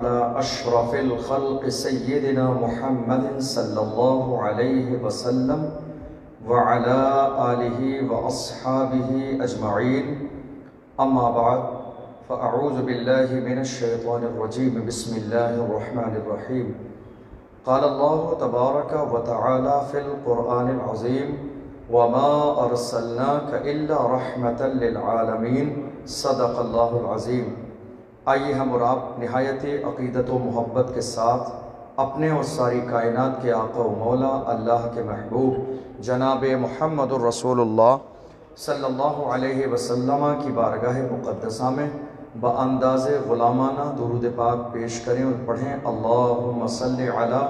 على أشرف الخلق سيدنا محمد صلى الله عليه وسلم وعلى آله وأصحابه أجمعين. أما بعد فأعوذ بالله من الشيطان الرجيم. بسم الله الرحمن الرحيم. قال الله تبارك وتعالى في القرآن العظيم: وما أرسلناك إلا رحمة للعالمين. صدق الله العظيم. آئیے ہم اور آپ نہایت عقیدت و محبت کے ساتھ اپنے اور ساری کائنات کے آقا و مولا اللہ کے محبوب جناب محمد الرسول اللہ صلی اللہ علیہ وسلم کی بارگاہ مقدسہ میں بانداز غلامانہ درود پاک پیش کریں اور پڑھیں: اللہم صلی علی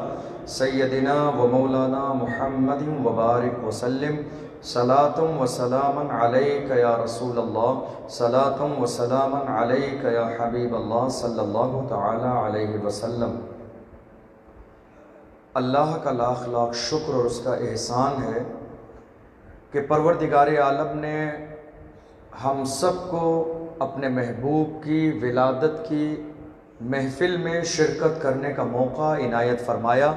سیدنا و مولانا محمد وبارک وسلم. صلاۃ و سلام علیک یا رسول اللہ، صلاۃ و سلام علیک یا حبیب اللہ صلی اللہ تعالی علیہ وسلم. اللہ کا لاکھ لاکھ شکر اور اس کا احسان ہے کہ پروردگار عالم نے ہم سب کو اپنے محبوب کی ولادت کی محفل میں شرکت کرنے کا موقع عنایت فرمایا.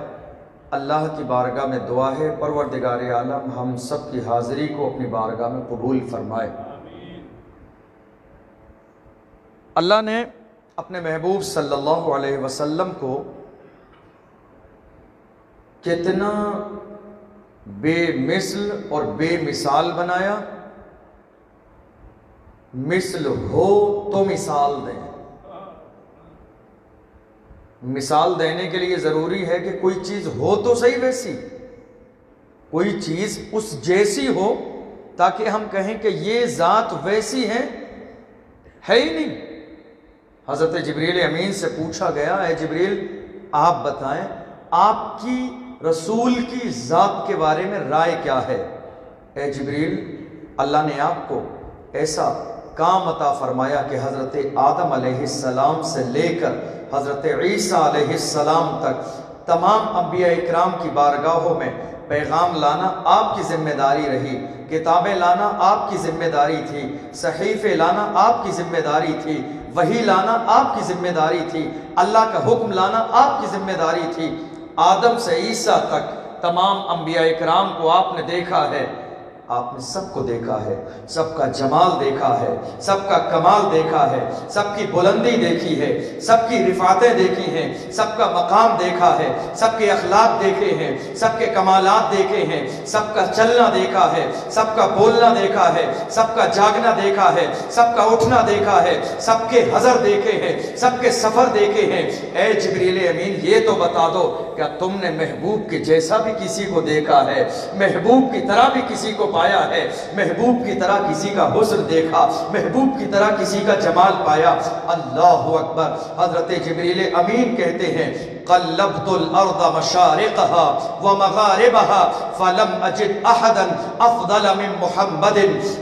اللہ کی بارگاہ میں دعا ہے پروردگار عالم ہم سب کی حاضری کو اپنی بارگاہ میں قبول فرمائے. اللہ نے اپنے محبوب صلی اللہ علیہ وسلم کو کتنا بے مثل اور بے مثال بنایا. مثل ہو تو مثال دیں. مثال دینے کے لیے ضروری ہے کہ کوئی چیز ہو تو صحیح ویسی، کوئی چیز اس جیسی ہو تاکہ ہم کہیں کہ یہ ذات ویسی ہے ہی نہیں. حضرت جبریل امین سے پوچھا گیا: اے جبریل آپ بتائیں آپ کی رسول کی ذات کے بارے میں رائے کیا ہے؟ اے جبریل اللہ نے آپ کو ایسا کام عطا فرمایا کہ حضرت آدم علیہ السلام سے لے کر حضرت عیسیٰ علیہ السلام تک تمام انبیاء اکرام کی بارگاہوں میں پیغام لانا آپ کی ذمہ داری رہی، کتابیں لانا آپ کی ذمہ داری تھی، صحیفے لانا آپ کی ذمہ داری تھی، وحی لانا آپ کی ذمہ داری تھی، اللہ کا حکم لانا آپ کی ذمہ داری تھی. آدم سے عیسیٰ تک تمام انبیاء اکرام کو آپ نے دیکھا ہے، آپ نے سب کو دیکھا ہے، سب کا جمال دیکھا ہے، سب کا کمال دیکھا ہے، سب کی بلندی دیکھی ہے، سب کی رفعتیں دیکھی ہیں، سب کا مقام دیکھا ہے، سب کے اخلاق دیکھے ہیں، سب کے کمالات دیکھے ہیں، سب کا چلنا دیکھا ہے، سب کا بولنا دیکھا ہے، سب کا جاگنا دیکھا ہے، سب کا اٹھنا دیکھا ہے، سب کے حضر دیکھے ہیں، سب کے سفر دیکھے ہیں. اے جبریل امین یہ تو بتا دو کیا تم نے محبوب کے جیسا بھی کسی کو دیکھا ہے؟ محبوب کی طرح بھی کسی کو پایا ہے؟ محبوب کی طرح کسی کا حسن دیکھا؟ محبوب کی طرح کسی کا جمال پایا؟ اللہ اکبر. حضرت جبریل امین کہتے ہیں: قلبت الارض مشارقها ومغاربها فلم اجد احدا افضل من محمد.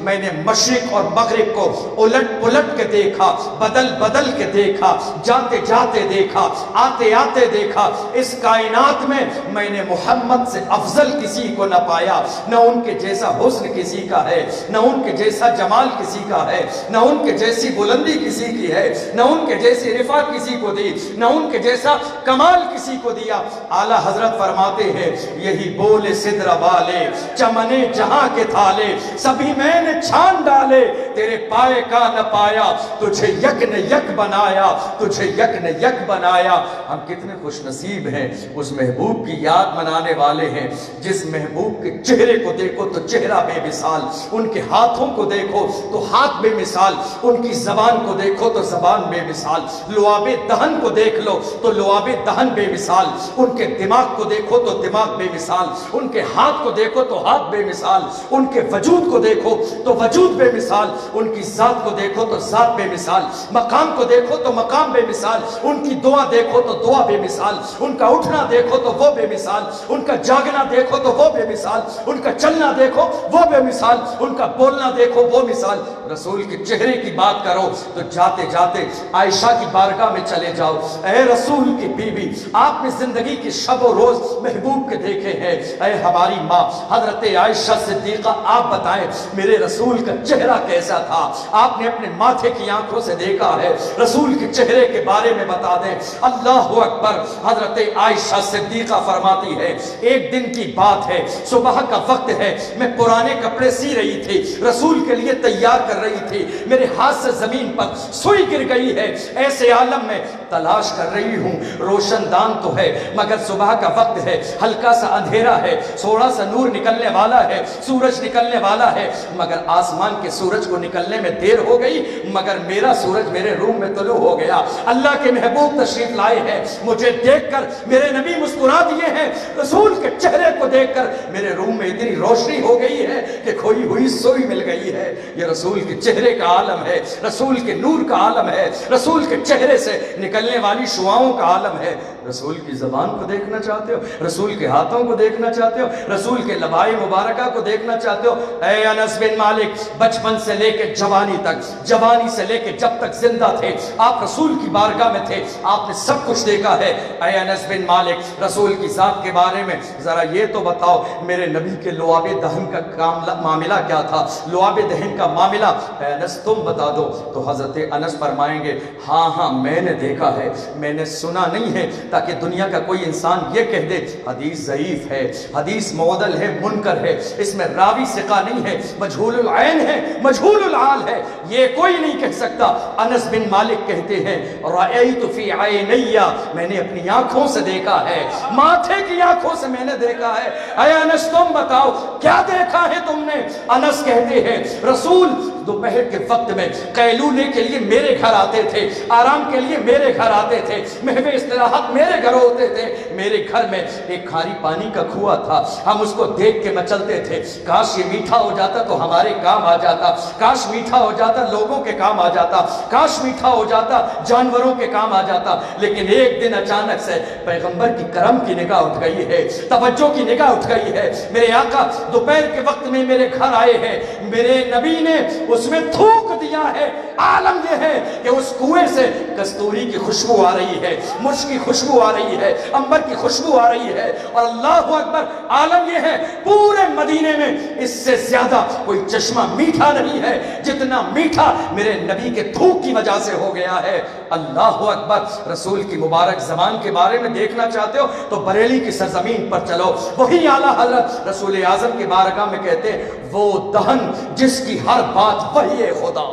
میں نے مشرق اور مغرب کو الٹ پلٹ کے دیکھا، بدل بدل کے دیکھا، جاتے جاتے دیکھا، آتے آتے دیکھا. اس کائنات میں نے محمد سے افضل کسی کو نہ پایا. نہ ان کے جیسا حسن کسی کا ہے، نہ ان کے جیسا جمال کسی کا ہے، نہ ان کے جیسی بلندی کسی کی ہے، نہ ان کے جیسی رفعت کسی کو دی، نہ ان کے جیسا کمال کسی کو دیا. اعلیٰ حضرت فرماتے ہیں: یہی بولے سدر والے چمنے جہاں کے تھالے، سبھی میں نے چھان ڈالے، تیرے پائے کا نہ پایا، تجھے یک نے یک بنایا، تجھے یک نے یک بنایا. ہم کتنے خوش نصیب ہیں، اس محبوب کی یاد منانے والے ہیں جس محبوب کے چہرے کو دیکھو تو چہرہ بے مثال، ان کے ہاتھوں کو دیکھو تو ہاتھ بے مثال، ان کی زبان کو دیکھو تو زبان بے مثال، لعاب دہن کو دیکھ لو تو لعاب دہن بے مثال، ان کے دماغ کو دیکھو تو دماغ بے مثال، ان کے ہاتھ کو دیکھو تو ہاتھ بے مثال، ان کے وجود کو دیکھو تو وجود بے مثال، ان کی ذات کو دیکھو تو ذات بے مثال، مقام کو دیکھو تو مقام بے مثال، ان کی دعا دیکھو تو دعا بے مثال، ان کا اٹھنا دیکھو تو وہ بے مثال، ان کا جاگنا دیکھو تو وہ بے مثال، ان کا چلنا دیکھو وہ بے مثال، ان کا بولنا دیکھو وہ مثال. رسول کے چہرے کی بات کرو تو جاتے جاتے عائشہ کی بارگاہ میں چلے جاؤ. اے رسول کی بیوی، آپ نے زندگی کی شب و روز محبوب کے دیکھے ہیں. اے ہماری ماں حضرت عائشہ صدیقہ، آپ بتائیں میرے رسول کا چہرہ کیسا کیسا تھا آپ نے اپنے ماتھے کی آنکھوں سے دیکھا ہے، رسول کے چہرے کے بارے میں بتا دیں۔ اللہ اکبر۔ حضرت عائشہ صدیقہ فرماتی ہے ایک دن کی بات ہے، صبح کا وقت ہے، میں پرانے کپڑے سی رہی تھی، رسول کے لیے تیار کر رہی تھی، میرے ہاتھ سے زمین پر سوئی گر گئی ہے، ایسے عالم میں تلاش کر رہی ہوں، روشن دان تو ہے مگر صبح کا وقت ہے، ہلکا سا اندھیرا ہے، تھوڑا سا نور نکلنے والا ہے، سورج نکلنے والا ہے، مگر آسمان کے سورج کو نکلنے میں دیر ہو گئی، مگر میرا سورج میرے روم میں طلوع ہو گیا۔ اللہ کے محبوب تشریف لائے ہیں، مجھے دیکھ کر میرے نبی مسکرا دیے ہیں، رسول کے چہرے کو دیکھ کر میرے روم میں اتنی روشنی ہو گئی ہے کہ کھوئی ہوئی سوئی مل گئی ہے۔ یہ رسول کے چہرے کا عالم ہے، رسول کے نور کا عالم ہے، رسول کے چہرے سے نکلنے والی شعاؤں کا عالم ہے۔ رسول کی زبان کو دیکھنا چاہتے ہو، رسول کے ہاتھوں کو دیکھنا چاہتے ہو، رسول کے لبائے مبارکہ کو دیکھنا چاہتے ہو؟ اے انس بن مالک، بچپن سے لے کے جوانی تک، جوانی سے لے کے جب تک زندہ تھے آپ رسول کی بارگاہ میں تھے، آپ نے سب کچھ دیکھا ہے۔ اے انس بن مالک، رسول کی ذات کے بارے میں ذرا یہ تو بتاؤ، میرے نبی کے لعاب دہن کا معاملہ کیا تھا؟ لعاب دہن کا معاملہ اے انس تم بتا دو۔ تو حضرت انس فرمائیں گے ہاں ہاں میں نے دیکھا ہے، میں نے سنا نہیں ہے، تاکہ دنیا کا کوئی انسان یہ کہہ دے حدیث ضعیف ہے، حدیث معضل ہے، منکر ہے، اس میں راوی ثقہ نہیں ہے، مجہول العین ہے، مجہول الحال ہے، یہ کوئی نہیں کہہ سکتا۔ انس بن مالک کہتے ہیں رأیت فی عینی، میں نے اپنی آنکھوں سے دیکھا ہے، ماتھے کی آنکھوں سے میں نے دیکھا ہے۔ اے انس تم بتاؤ کیا دیکھا ہے تم نے؟ انس کہتے ہیں رسول دوپہر کے وقت میں قیلولے کے لیے میرے گھر آتے تھے، آرام کے لیے میرے گھر آتے تھے، محو استراحت میرے گھر ہوتے تھے۔ میرے گھر میں ایک کھاری پانی کا کنواں تھا، ہم اس کو دیکھ کے مچلتے تھے، کاش یہ میٹھا ہو جاتا تو ہمارے کام آ جاتا، کاش میٹھا ہو جاتا لوگوں کے کام آ جاتا، کاش میٹھا ہو جاتا جانوروں کے کام آ جاتا۔ لیکن ایک دن اچانک سے پیغمبر کی کرم کی نگاہ اٹھ گئی ہے، توجہ کی نگاہ اٹھ گئی ہے، میرے آقا دوپہر کے وقت میں میرے گھر آئے ہیں، میرے نبی نے اس میں تھوک دیا ہے۔ عالم یہ ہے کہ اس کنویں سے کستوری کی خوشبو آ رہی ہے، مشک کی خوشبو آ رہی ہے، عنبر کی خوشبو آ رہی ہے، اور اللہ اکبر عالم یہ ہے پورے مدینے میں اس سے زیادہ کوئی چشمہ میٹھا نہیں ہے جتنا میٹھا میرے نبی کے تھوک کی وجہ سے ہو گیا ہے۔ اللہ اکبر۔ رسول کی مبارک زبان کے بارے میں دیکھنا چاہتے ہو تو بریلی کی سرزمین پر چلو، وہی اعلیٰ حضرت رسول اعظم کے بارگاہ میں کہتے ہیں وہ دہن جس کی ہر بات وحی خدا،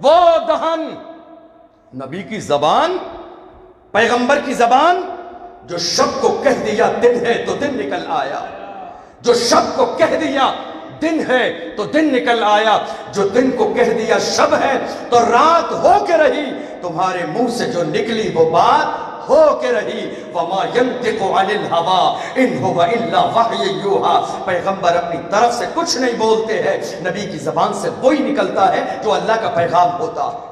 وہ دہن نبی کی زبان، پیغمبر کی زبان، جو شب کو کہہ دیا دن ہے تو دن نکل آیا، جو شب کو کہہ دیا دن ہے تو دن نکل آیا، جو دن کو کہہ دیا شب ہے تو رات ہو کے رہی، تمہارے منہ سے جو نکلی وہ بات ہو کے رہی۔ وَمَا يَنْتِقُ عَنِ الْهَوَىٰ إِنْ هُوَ إِلَّا وَحْيٌ يُوحَىٰ۔ پیغمبر اپنی طرف سے کچھ نہیں بولتے ہیں، نبی کی زبان سے وہی نکلتا ہے جو اللہ کا پیغام ہوتا ہے۔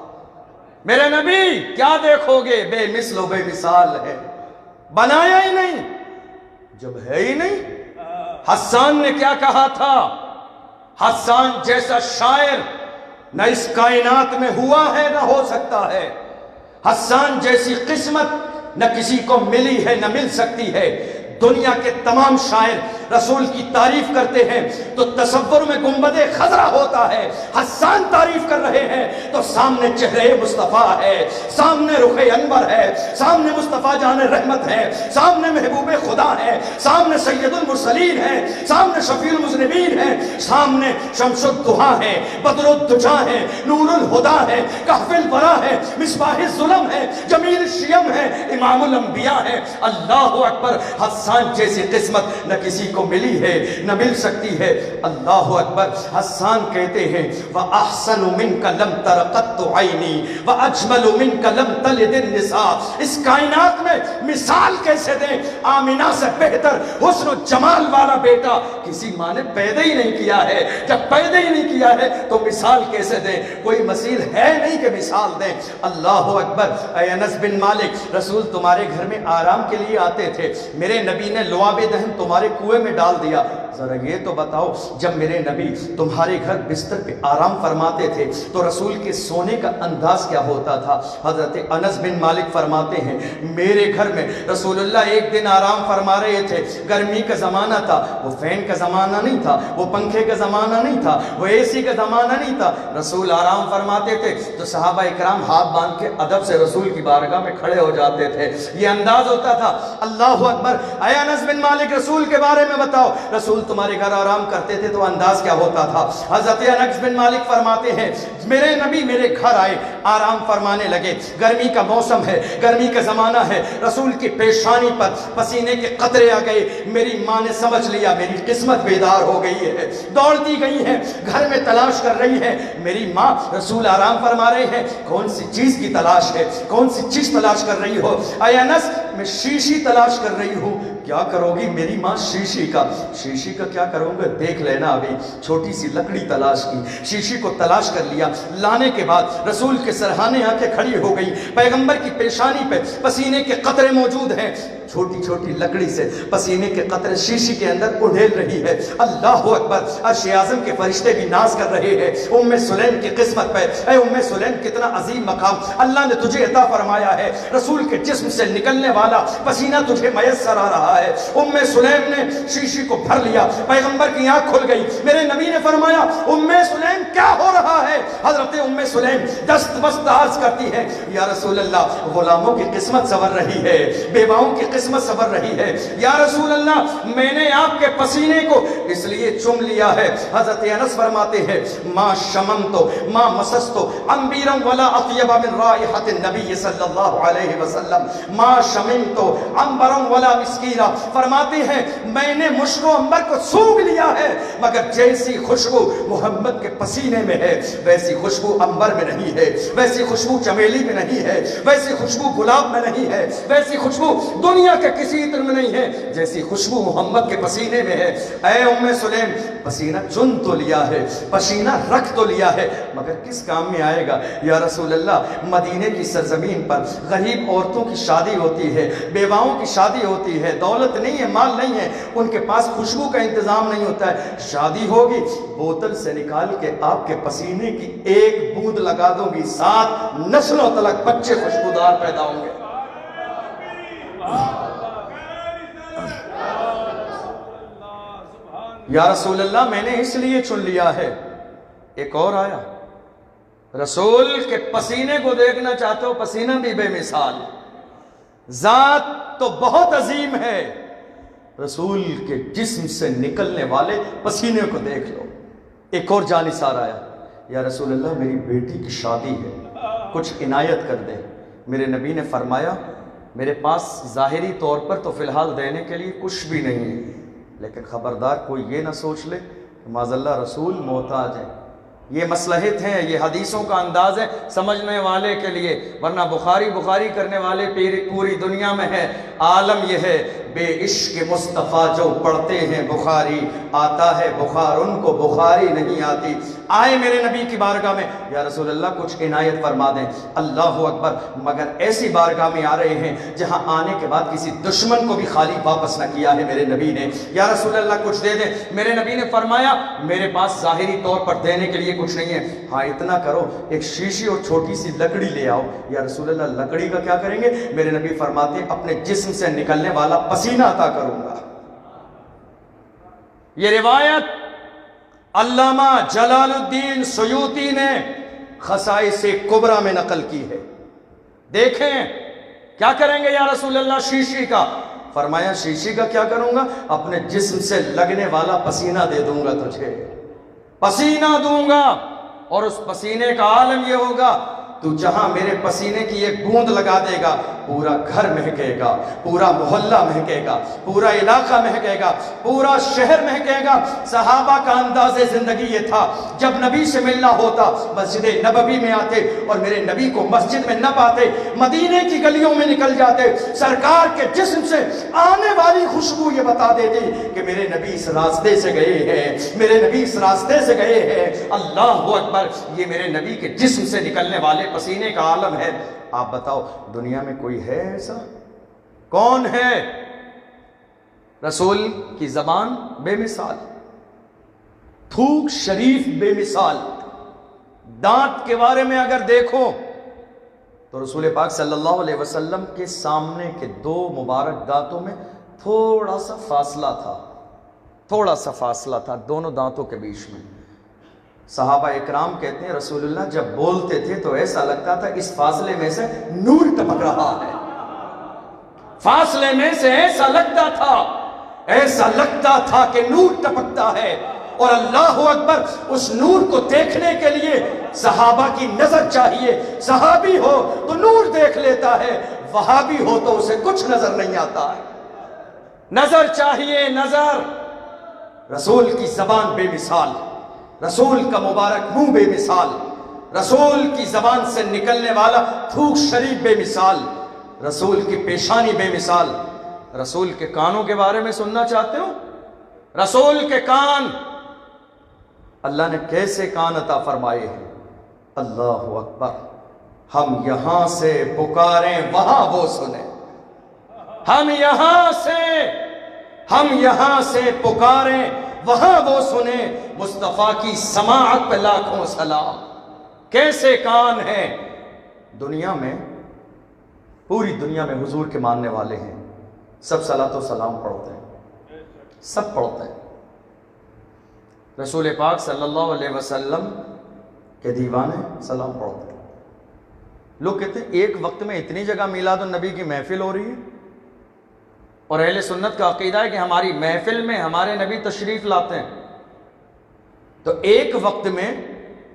میرے نبی کیا دیکھو گے، بے مثل و بے مثال ہے، بنایا ہی نہیں جب ہے ہی نہیں۔ حسان نے کیا کہا تھا؟ حسان جیسا شاعر نہ اس کائنات میں ہوا ہے نہ ہو سکتا ہے، حسان جیسی قسمت نہ کسی کو ملی ہے نہ مل سکتی ہے۔ دنیا کے تمام شاعر رسول کی تعریف کرتے ہیں تو تصور میں گنبد خضرا ہوتا ہے، حسان تعریف کر رہے ہیں تو سامنے چہرے مصطفیٰ ہے، سامنے رخ انور ہے، سامنے مصطفیٰ جان رحمت ہے، سامنے محبوب خدا ہے، سامنے سید المرسلین ہے، سامنے شفیع المذنبین ہے، سامنے شمس الضحیٰ ہے، بدر الدجا ہے، نور الہدا ہے، کہف الورا ہے، مصباح الظلم ہے، جمیل الشیم ہے، امام الانبیاء ہے۔ اللہ اکبر۔ حسان جیسی قسمت نہ کسی کو ملی ہے نہ مل سکتی ہے۔ اللہ اکبر۔ حسان کہتے ہیں وَأَحْسَنُ مِنْكَ لَمْ تَرَ قَطُّ عَيْنِي وَأَجْمَلُ مِنْكَ لَمْ تَلِدِ النِّسَاء۔ اس کائنات میں مثال کیسے دیں، آمینہ سے بہتر حسن و جمال والا بیٹا کسی ماں نے پیدا ہی نہیں کیا ہے، جب پیدا ہی نہیں کیا ہے تو مثال کیسے دیں، کوئی مثیل ہے نہیں کہ مثال دیں۔ اللہ اکبر۔ اے انس بن مالک، رسول تمہارے گھر میں آرام کے لیے آتے تھے، میرے نبی نے لعاب دہن تمہارے کنویں میں ڈال دیا، ذرا یہ تو بتاؤ جب میرے نبی تمہارے گھر بستر پہ آرام فرماتے تھے تو رسول کے سونے کا انداز کیا ہوتا تھا؟ حضرت انس بن مالک فرماتے ہیں میرے گھر میں رسول اللہ ایک دن آرام فرما رہے تھے، گرمی کا زمانہ تھا، وہ فین کا زمانہ نہیں تھا، وہ پنکھے کا زمانہ نہیں تھا، وہ اے سی کا زمانہ نہیں تھا، رسول آرام فرماتے تھے تو صحابہ اکرام ہاتھ باندھ کے ادب سے رسول کی بارگاہ میں کھڑے ہو جاتے تھے، یہ انداز ہوتا تھا۔ اللہ اکبر، اے انس بن مالک رسول کے بارے میں بتاؤ، رسول تمہارے گھر آرام کرتے تھے تو انداز کیا ہوتا تھا؟ حضرت انس بن مالک فرماتے ہیں میرے نبی میرے گھر آئے، آرام فرمانے لگے، گرمی کا موسم ہے، گرمی کا زمانہ ہے، رسول کی پیشانی پر پسینے کے قطرے آ گئے، میری ماں نے سمجھ لیا میری قسمت بیدار ہو گئی ہے، دوڑتی گئی ہے، گھر میں تلاش کر رہی ہے، میری ماں رسول آرام فرما رہے ہیں، کون سی چیز کی تلاش ہے، کون سی چیز تلاش کر رہی ہو؟ اے انس میں شیشی تلاش کر رہی ہوں۔ کیا کرو گی میری ماں؟ شیشی کا کیا کروں گا دیکھ لینا، ابھی چھوٹی سی لکڑی تلاش کی، شیشی کو تلاش کر لیا، لانے کے بعد رسول کے سرہانے آ کے کھڑی ہو گئی، پیغمبر کی پیشانی پہ پسینے کے قطرے موجود ہیں، چھوٹی چھوٹی لکڑی سے پسینے کے قطرے شیشی کے اندر اڑھیل رہی ہے۔ اللہ اکبر، عرش اعظم کے فرشتے بھی ناز کر رہے ہیں ام سلیم کی قسمت پہ۔ اے ام سلیم کتنا عظیم مقام اللہ نے تجھے عطا فرمایا ہے، رسول کے جسم سے نکلنے والا پسینہ تجھے میسر آ رہا ہے۔ ام سلیم نے شیشی کو بھر لیا، پیغمبر کی آنکھ کھل گئی، میرے نبی نے فرمایا ام سلیم کیا ہو رہا ہے؟ حضرت ام سلیم دست بست عرض کرتی ہے یا رسول اللہ غلاموں کی قسمت سنور رہی ہے، بیواؤں کی قسمت سنور رہی ہے، یا رسول اللہ میں نے آپ کے پسینے کو اس لیے چم لیا ہے۔ حضرت انس فرماتے ہیں ما شممت ما مسست انبیرا ولا اطیب من رائحۃ النبی صلی اللہ علیہ وسلم ما شممت انبرا ولا مسکیرا، فرماتے ہیں میں نے مشک و عنبر کو سونگھ لیا ہے مگر جیسی خوشبو محمد کے پسینے میں ہے ویسی خوشبو عنبر میں نہیں ہے، ویسی خوشبو چمیلی میں نہیں ہے، ویسی خوشبو گلاب میں نہیں ہے، ویسی خوشبو دنیا کے کسی عطر میں نہیں ہے جیسی خوشبو محمد کے پسینے میں ہے۔ اے ام سلیم پسینہ چن تو لیا ہے، پسینہ رکھ تو لیا ہے، مگر کس کام میں آئے گا یا رسول اللہ؟ مدینے کی سرزمین پر غریب عورتوں کی شادی ہوتی ہے، بیواؤں کی شادی ہوتی ہے، دولت نہیں ہے، مال نہیں ہے، ان کے پاس خوشبو کا انتظام نہیں ہوتا ہے، شادی ہوگی بوتل سے نکال کے آپ کے پسینے کی ایک بوند لگا دوں گی، 7 نسلوں تلک بچے خوشبودار پیدا ہوں گے۔ یا رسول اللہ میں نے اس لیے چن لیا ہے۔ ایک اور آیا، رسول کے پسینے کو دیکھنا چاہتے ہو؟ پسینہ بھی بے مثال، ذات تو بہت عظیم ہے، رسول کے جسم سے نکلنے والے پسینے کو دیکھ لو۔ ایک اور جانثار آیا، یا رسول اللہ میری بیٹی کی شادی ہے، کچھ عنایت کر دے۔ میرے نبی نے فرمایا میرے پاس ظاہری طور پر تو فی الحال دینے کے لیے کچھ بھی نہیں ہے، لیکن خبردار کوئی یہ نہ سوچ لے کہ معاذ اللہ رسول محتاج ہیں۔ یہ مصلحت ہے، یہ حدیثوں کا انداز ہے سمجھنے والے کے لیے، ورنہ بخاری کرنے والے پوری دنیا میں ہے۔ عالم یہ ہے بے عشق مصطفیٰ جو پڑھتے ہیں بخاری، آتا ہے بخار ان کو بخاری نہیں آتی۔ آئے میرے نبی کی بارگاہ میں، یا رسول اللہ کچھ عنایت فرما دیں۔ اللہ اکبر، مگر ایسی بارگاہ میں آ رہے ہیں جہاں آنے کے بعد کسی دشمن کو بھی خالی واپس نہ کیا ہے میرے نبی نے۔ یا رسول اللہ کچھ دے دیں۔ میرے نبی نے فرمایا میرے پاس ظاہری طور پر دینے کے لیے کچھ نہیں ہے، ہاں اتنا کرو ایک شیشی اور چھوٹی سی لکڑی لے آؤ۔ یا رسول اللہ لکڑی کا کیا کریں گے؟ میرے نبی فرماتے ہیں اپنے جسم سے نکلنے والا پسینہ عطا کروں گا۔ یہ روایت علامہ جلال الدین سیوطی نے خصائص کبریٰ میں نقل کی ہے۔ دیکھیں کیا کریں گے یا رسول اللہ؟ شیشی کا، فرمایا شیشی کا کیا کروں گا؟ اپنے جسم سے لگنے والا پسینہ دے دوں گا تجھے، پسینہ دوں گا، اور اس پسینے کا عالم یہ ہوگا تو جہاں میرے پسینے کی ایک بوند لگا دے گا پورا گھر مہکے گا، پورا محلہ مہکے گا، پورا علاقہ مہکے گا، پورا شہر مہکے گا۔ صحابہ کا انداز زندگی یہ تھا جب نبی سے ملنا ہوتا مسجد نبوی میں آتے اور میرے نبی کو مسجد میں نہ پاتے مدینے کی گلیوں میں نکل جاتے، سرکار کے جسم سے آنے والی خوشبو یہ بتا دیتی کہ میرے نبی اس راستے سے گئے ہیں، میرے نبی اس راستے سے گئے ہیں۔ اللہ اکبر، یہ میرے نبی کے جسم سے نکلنے والے پسینے کا عالم ہے۔ آپ بتاؤ دنیا میں کوئی ہے ایسا؟ کون ہے؟ رسول کی زبان بے مثال، تھوک شریف بے مثال. دانت کے بارے میں اگر دیکھو تو رسول پاک صلی اللہ علیہ وسلم کے سامنے کے دو مبارک دانتوں میں تھوڑا سا فاصلہ تھا دونوں دانتوں کے بیچ میں. صحابہ اکرام کہتے ہیں رسول اللہ جب بولتے تھے تو ایسا لگتا تھا اس فاصلے میں سے نور ٹپک رہا ہے. فاصلے میں سے ایسا لگتا تھا کہ نور ٹپکتا ہے. اور اللہ اکبر، اس نور کو دیکھنے کے لیے صحابہ کی نظر چاہیے. صحابی ہو تو نور دیکھ لیتا ہے، وہابی ہو تو اسے کچھ نظر نہیں آتا ہے. نظر چاہیے، نظر. رسول کی زبان بے مثال، رسول کا مبارک منہ بے مثال، رسول کی زبان سے نکلنے والا تھوک شریف بے مثال، رسول کی پیشانی بے مثال. رسول کے کانوں کے بارے میں سننا چاہتے ہو؟ رسول کے کان، اللہ نے کیسے کان عطا فرمائے ہیں. اللہ اکبر. ہم یہاں سے پکاریں وہاں وہ سنیں، ہم یہاں سے پکاریں وہاں وہ سنیں. مصطفیٰ کی سماعت پہ لاکھوں سلام. کیسے کان ہیں. دنیا میں، پوری دنیا میں حضور کے ماننے والے ہیں، سب صلاۃ و سلام پڑھتے ہیں، سب پڑھتے ہیں. رسول پاک صلی اللہ علیہ وسلم کے دیوانے سلام پڑھتے ہیں. لوگ کہتے ہیں ایک وقت میں اتنی جگہ میلاد النبی کی محفل ہو رہی ہے، اور اہل سنت کا عقیدہ ہے کہ ہماری محفل میں ہمارے نبی تشریف لاتے ہیں. تو ایک وقت میں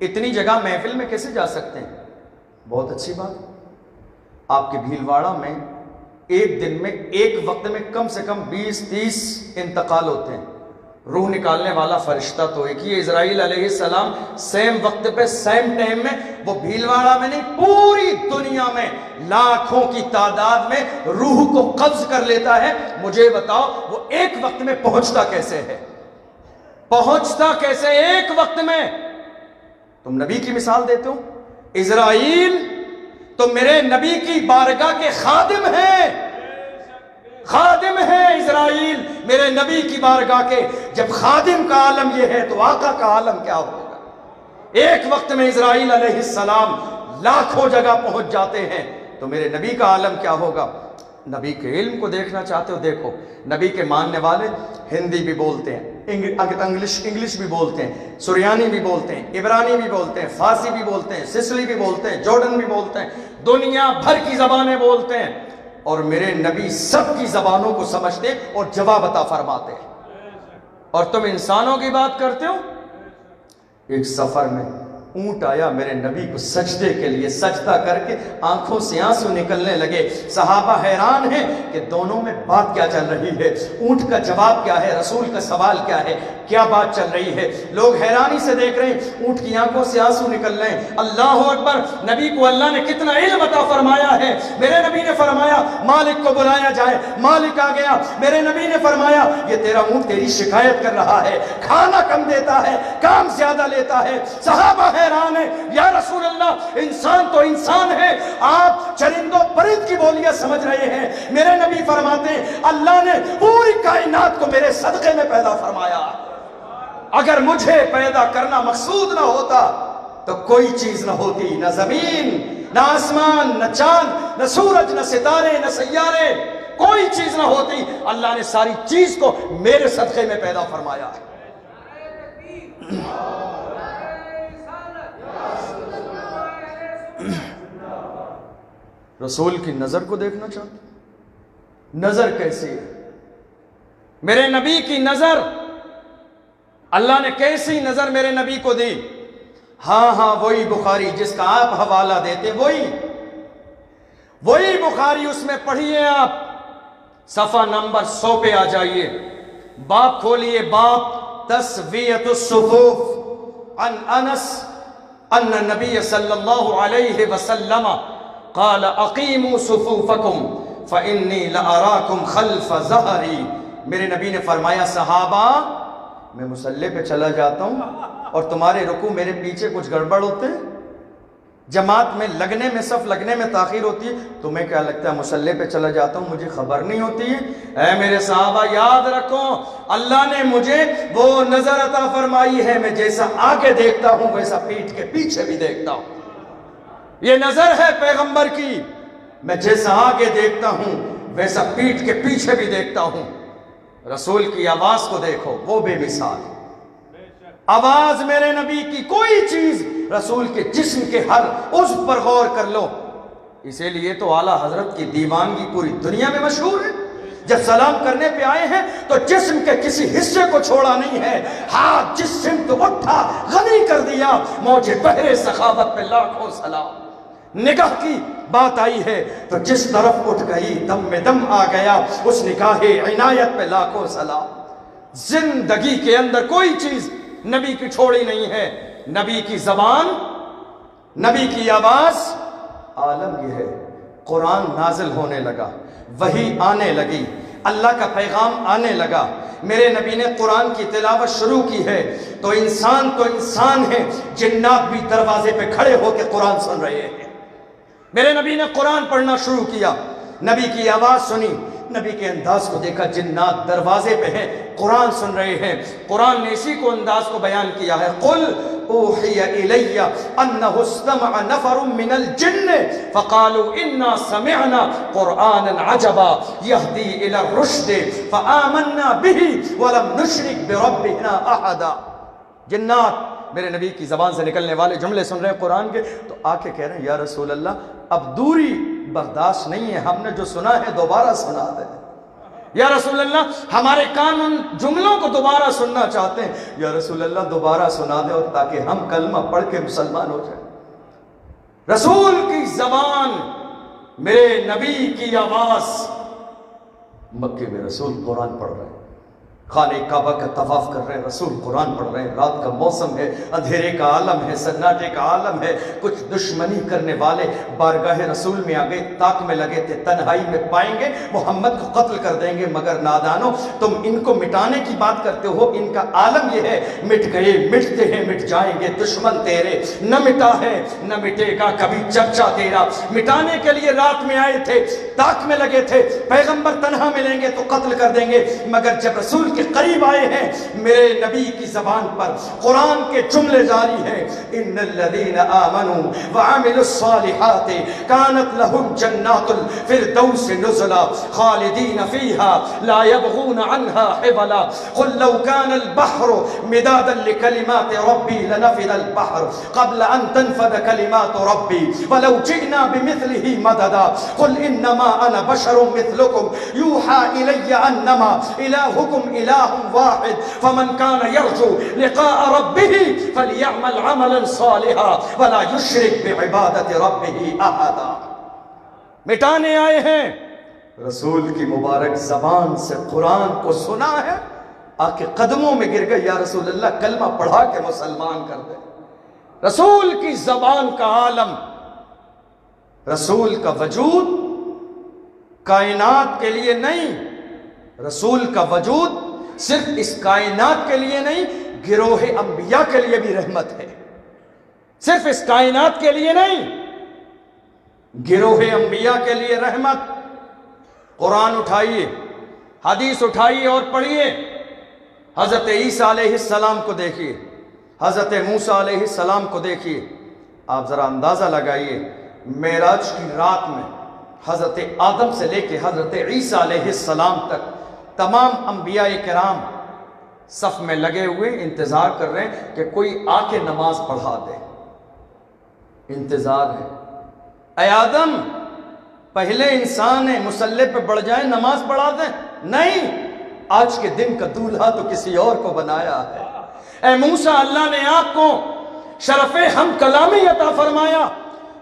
اتنی جگہ محفل میں کیسے جا سکتے ہیں؟ بہت اچھی بات. آپ کے بھیلواڑہ میں ایک دن میں ایک وقت میں کم سے کم 20-30 انتقال ہوتے ہیں. روح نکالنے والا فرشتہ تو ایک ہی اسرائیل علیہ السلام، سیم وقت پہ سیم ٹائم میں. وہ بھیلواڑہ میں نہیں، پوری دنیا میں لاکھوں کی تعداد میں روح کو قبض کر لیتا ہے. مجھے بتاؤ وہ ایک وقت میں پہنچتا کیسے ہے؟ ایک وقت میں؟ تم نبی کی مثال دیتے ہو. اسرائیل تو میرے نبی کی بارگاہ کے خادم ہیں اسرائیل میرے نبی کی بارگاہ کے. جب خادم کا عالم یہ ہے تو آقا کا عالم کیا ہوگا؟ ایک وقت میں اسرائیل علیہ السلام لاکھوں جگہ پہنچ جاتے ہیں تو میرے نبی کا عالم کیا ہوگا؟ نبی کے علم کو دیکھنا چاہتے ہو؟ دیکھو نبی کے ماننے والے ہندی بھی بولتے ہیں، انگلش بھی بولتے ہیں، سریانی بھی بولتے ہیں، عبرانی بھی بولتے ہیں، فارسی بھی بولتے ہیں، سسلی بھی بولتے ہیں، جارڈن بھی بولتے ہیں، دنیا بھر کی زبانیں بولتے ہیں. اور میرے نبی سب کی زبانوں کو سمجھتے اور جواب عطا فرماتے. اور تم انسانوں کی بات کرتے ہو. ایک سفر میں اونٹ آیا میرے نبی کو سجدے کے لیے، سجدہ کر کے آنکھوں سے آنسو نکلنے لگے. صحابہ حیران ہیں کہ دونوں میں بات کیا چل رہی ہے، اونٹ کا جواب کیا ہے، رسول کا سوال کیا ہے، کیا بات چل رہی ہے. لوگ حیرانی سے دیکھ رہے ہیں، اونٹ کی آنکھوں سے آنسو نکل رہے ہیں. اللہ اکبر. نبی کو اللہ نے کتنا علم عطا فرمایا ہے. میرے نبی نے فرمایا مالک کو بلایا جائے، مالک آ گیا. میرے نبی نے فرمایا یہ تیرا اونٹ تیری شکایت کر رہا ہے، کھانا کم دیتا ہے، کام زیادہ لیتا ہے. صحابہ حیران ہے، یا رسول اللہ انسان تو انسان ہے، آپ چرندوں پرند کی بولیاں سمجھ رہے ہیں. میرے نبی فرماتے ہیں اللہ نے پوری کائنات کو میرے صدقے میں پیدا فرمایا. اگر مجھے پیدا کرنا مقصود نہ ہوتا تو کوئی چیز نہ ہوتی، نہ زمین، نہ آسمان، نہ چاند، نہ سورج، نہ ستارے، نہ سیارے، کوئی چیز نہ ہوتی. اللہ نے ساری چیز کو میرے صدقے میں پیدا فرمایا. رسول کی نظر کو دیکھنا چاہتے؟ نظر کیسی ہے؟ میرے نبی کی نظر، اللہ نے کیسی نظر میرے نبی کو دی. ہاں وہی بخاری جس کا آپ حوالہ دیتے، وہی بخاری. اس میں پڑھیے آپ، صفحہ نمبر 100 پہ آ جائیے، باب کھولیے، باب تسویۃ الصفوف. عن انس ان النبی صلی اللہ علیہ وسلم قال اقیموا صفوفکم فانی لاراکم خلف ظہری. میرے نبی نے فرمایا صحابہ میں مصلی پہ چلا جاتا ہوں اور تمہارے رکوع میرے پیچھے کچھ گڑبڑ ہوتے ہیں. جماعت میں لگنے میں، صف لگنے میں تاخیر ہوتی ہے، تمہیں کیا لگتا ہے مصلی پہ چلا جاتا ہوں مجھے خبر نہیں ہوتی ہے؟ اے میرے صحابہ یاد رکھو، اللہ نے مجھے وہ نظر عطا فرمائی ہے، میں جیسا آگے دیکھتا ہوں ویسا پیٹھ کے پیچھے بھی دیکھتا ہوں۔ یہ نظر ہے پیغمبر کی، میں جیسا آگے دیکھتا ہوں ویسا پیٹھ کے پیچھے بھی دیکھتا ہوں۔ رسول کی آواز کو دیکھو، وہ بے مثال ہے۔ آواز میرے نبی کی، کوئی چیز رسول کے جسم کے ہر عضو پر غور کر لو۔ اسی لیے تو اعلیٰ حضرت کی دیوانگی پوری دنیا میں مشہور ہے۔ جب سلام کرنے پہ آئے ہیں تو جسم کے کسی حصے کو چھوڑا نہیں ہے، ہاتھ جس سمت اٹھا غنی کر دیا، موج بحر سخاوت پہ لاکھوں سلام۔ نگاہ کی بات آئی ہے تو جس طرف اٹھ گئی دم میں دم آ گیا، اس نگاہ عنایت پہ لاکھوں سلام۔ زندگی کے اندر کوئی چیز نبی کی چھوڑی نہیں ہے۔ نبی کی زبان، نبی کی آواز، عالم یہ ہے قرآن نازل ہونے لگا، وحی آنے لگی، اللہ کا پیغام آنے لگا، میرے نبی نے قرآن کی تلاوت شروع کی ہے تو انسان ہے، جنات بھی دروازے پہ کھڑے ہو کے قرآن سن رہے ہیں۔ میرے نبی نے قرآن پڑھنا شروع کیا، نبی کی آواز سنی، نبی کے انداز کو دیکھا، جنات دروازے پہ ہیں قرآن سن رہے ہیں۔ قرآن نے اسی کو انداز کو بیان کیا ہے، قل اوحی الی انہ استمع نفر من الجن فقالوا انا سمعنا قرآنا عجبا یہدی الی الرشد فآمنا به ولم نشرک بربنا احدا۔ جنات میرے نبی کی زبان سے نکلنے والے جملے سن رہے ہیں قرآن کے، تو آ کے کہہ رہے ہیں یا رسول اللہ اب دوری برداشت نہیں ہے، ہم نے جو سنا ہے دوبارہ سنا دے۔ یا رسول اللہ ہمارے کان ان جملوں کو دوبارہ سننا چاہتے ہیں، یا رسول اللہ دوبارہ سنا دے اور تاکہ ہم کلمہ پڑھ کے مسلمان ہو جائیں۔ رسول کی زبان، میرے نبی کی آواز، مکے میں رسول قرآن پڑھ رہے ہیں، خانہ کعبہ کا طواف کر رہے ہیں، رسول قرآن پڑھ رہے ہیں، رات کا موسم ہے، اندھیرے کا عالم ہے، سناٹے کا عالم ہے، کچھ دشمنی کرنے والے بارگاہ رسول میں آ گئے، تاک میں لگے تھے، تنہائی میں پائیں گے محمد کو قتل کر دیں گے، مگر نادانو تم ان کو مٹانے کی بات کرتے ہو، ان کا عالم یہ ہے مٹ گئے، مٹتے ہیں، مٹ جائیں گے، دشمن تیرے نہ مٹا ہے نہ مٹے گا کبھی چرچا تیرا۔ مٹانے کے لیے رات میں آئے تھے، تاک میں لگے تھے، پیغمبر تنہا ملیں گے تو قتل کر دیں گے، مگر جب رسول کے قریب آئے ہیں میرے نبی کی زبان پر قرآن کے جملے جاری ہیں، ان الذین آمنوا وعملوا الصالحات كانت لهم جنات الفردوس نزلا خالدین فيها لا يبغون عنها حولا قل لو كان البحر مدادا لكلمات ربي لنفد البحر قبل ان تنفد كلمات ربي ولو جئنا بمثله مددا قل انما انا بشر مثلكم يوحى الي انما الهكم اله واحد فمن كان يرجو لقاء ربه فليعمل عملا صالحا ولا يشرك بعبادة ربه احدا۔ مٹانے آئے ہیں، رسول کی مبارک زبان سے قرآن کو سنا ہے، آ کے قدموں میں گر گئے، یا رسول اللہ کلمہ پڑھا کے مسلمان کر دے۔ رسول کی زبان کا عالم، رسول کا وجود کائنات کے لیے نہیں، رسول کا وجود صرف اس کائنات کے لیے نہیں، گروہ انبیاء کے لیے بھی رحمت ہے۔ صرف اس کائنات کے لیے نہیں، گروہ انبیاء کے لیے رحمت۔ قرآن اٹھائیے، حدیث اٹھائیے اور پڑھیے، حضرت عیسیٰ علیہ السلام کو دیکھیے، حضرت موسیٰ علیہ السلام کو دیکھیے، آپ ذرا اندازہ لگائیے، معراج کی رات میں حضرت آدم سے لے کے حضرت عیسیٰ علیہ السلام تک تمام انبیاء کرام صف میں لگے ہوئے انتظار کر رہے ہیں کہ کوئی آ کے نماز پڑھا دے، انتظار ہے۔ اے آدم پہلے انسان ہے، مصلی پہ بڑھ جائیں نماز پڑھا دیں، نہیں، آج کے دن کا دولہا تو کسی اور کو بنایا ہے۔ اے موسیٰ اللہ نے آپ کو شرف ہم کلامی عطا فرمایا،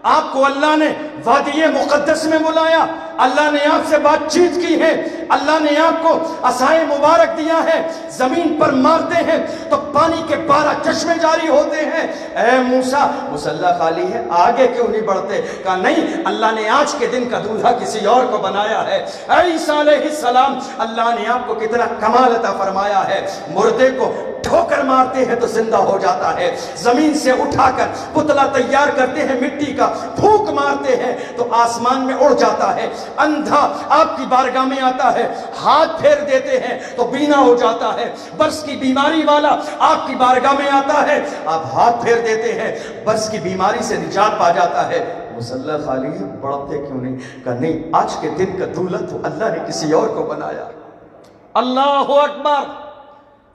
آپ کو اللہ نے وادی مقدس میں بلایا، اللہ نے آپ سے بات چیت کی ہے، اللہ نے آپ کو عصائے مبارک دیا ہے، زمین پر مارتے ہیں تو پانی کے 12 چشمے جاری ہوتے ہیں۔ اے موسیٰ مصلی خالی ہے، آگے کیوں نہیں بڑھتے؟ کہا نہیں، اللہ نے آج کے دن کا دولہا کسی اور کو بنایا ہے۔ اے عیسیٰ علیہ السلام، اللہ نے آپ کو کتنا کمال عطا فرمایا ہے، مردے کو ٹھوکر مارتے ہیں تو زندہ ہو جاتا ہے، زمین سے اٹھا کر پتلا تیار کرتے ہیں مٹی کا، پھونک مارتے ہیں تو آسمان میں اڑ جاتا ہے، اندھا آپ کی بارگاہ میں آتا ہے، ہاتھ پھیر دیتے ہیں تو بینا ہو جاتا ہے، برس کی بیماری والا آپ کی بارگاہ میں آتا ہے، آپ ہاتھ پھیر دیتے ہیں، برس کی بیماری سے نجات پا جاتا ہے۔ مسلح خالی ہے، بڑھتے کیوں نہیں؟ کہا نہیں، آج کے دن کا دولہ تو اللہ نے کسی اور کو بنایا۔ اللہ اکبر!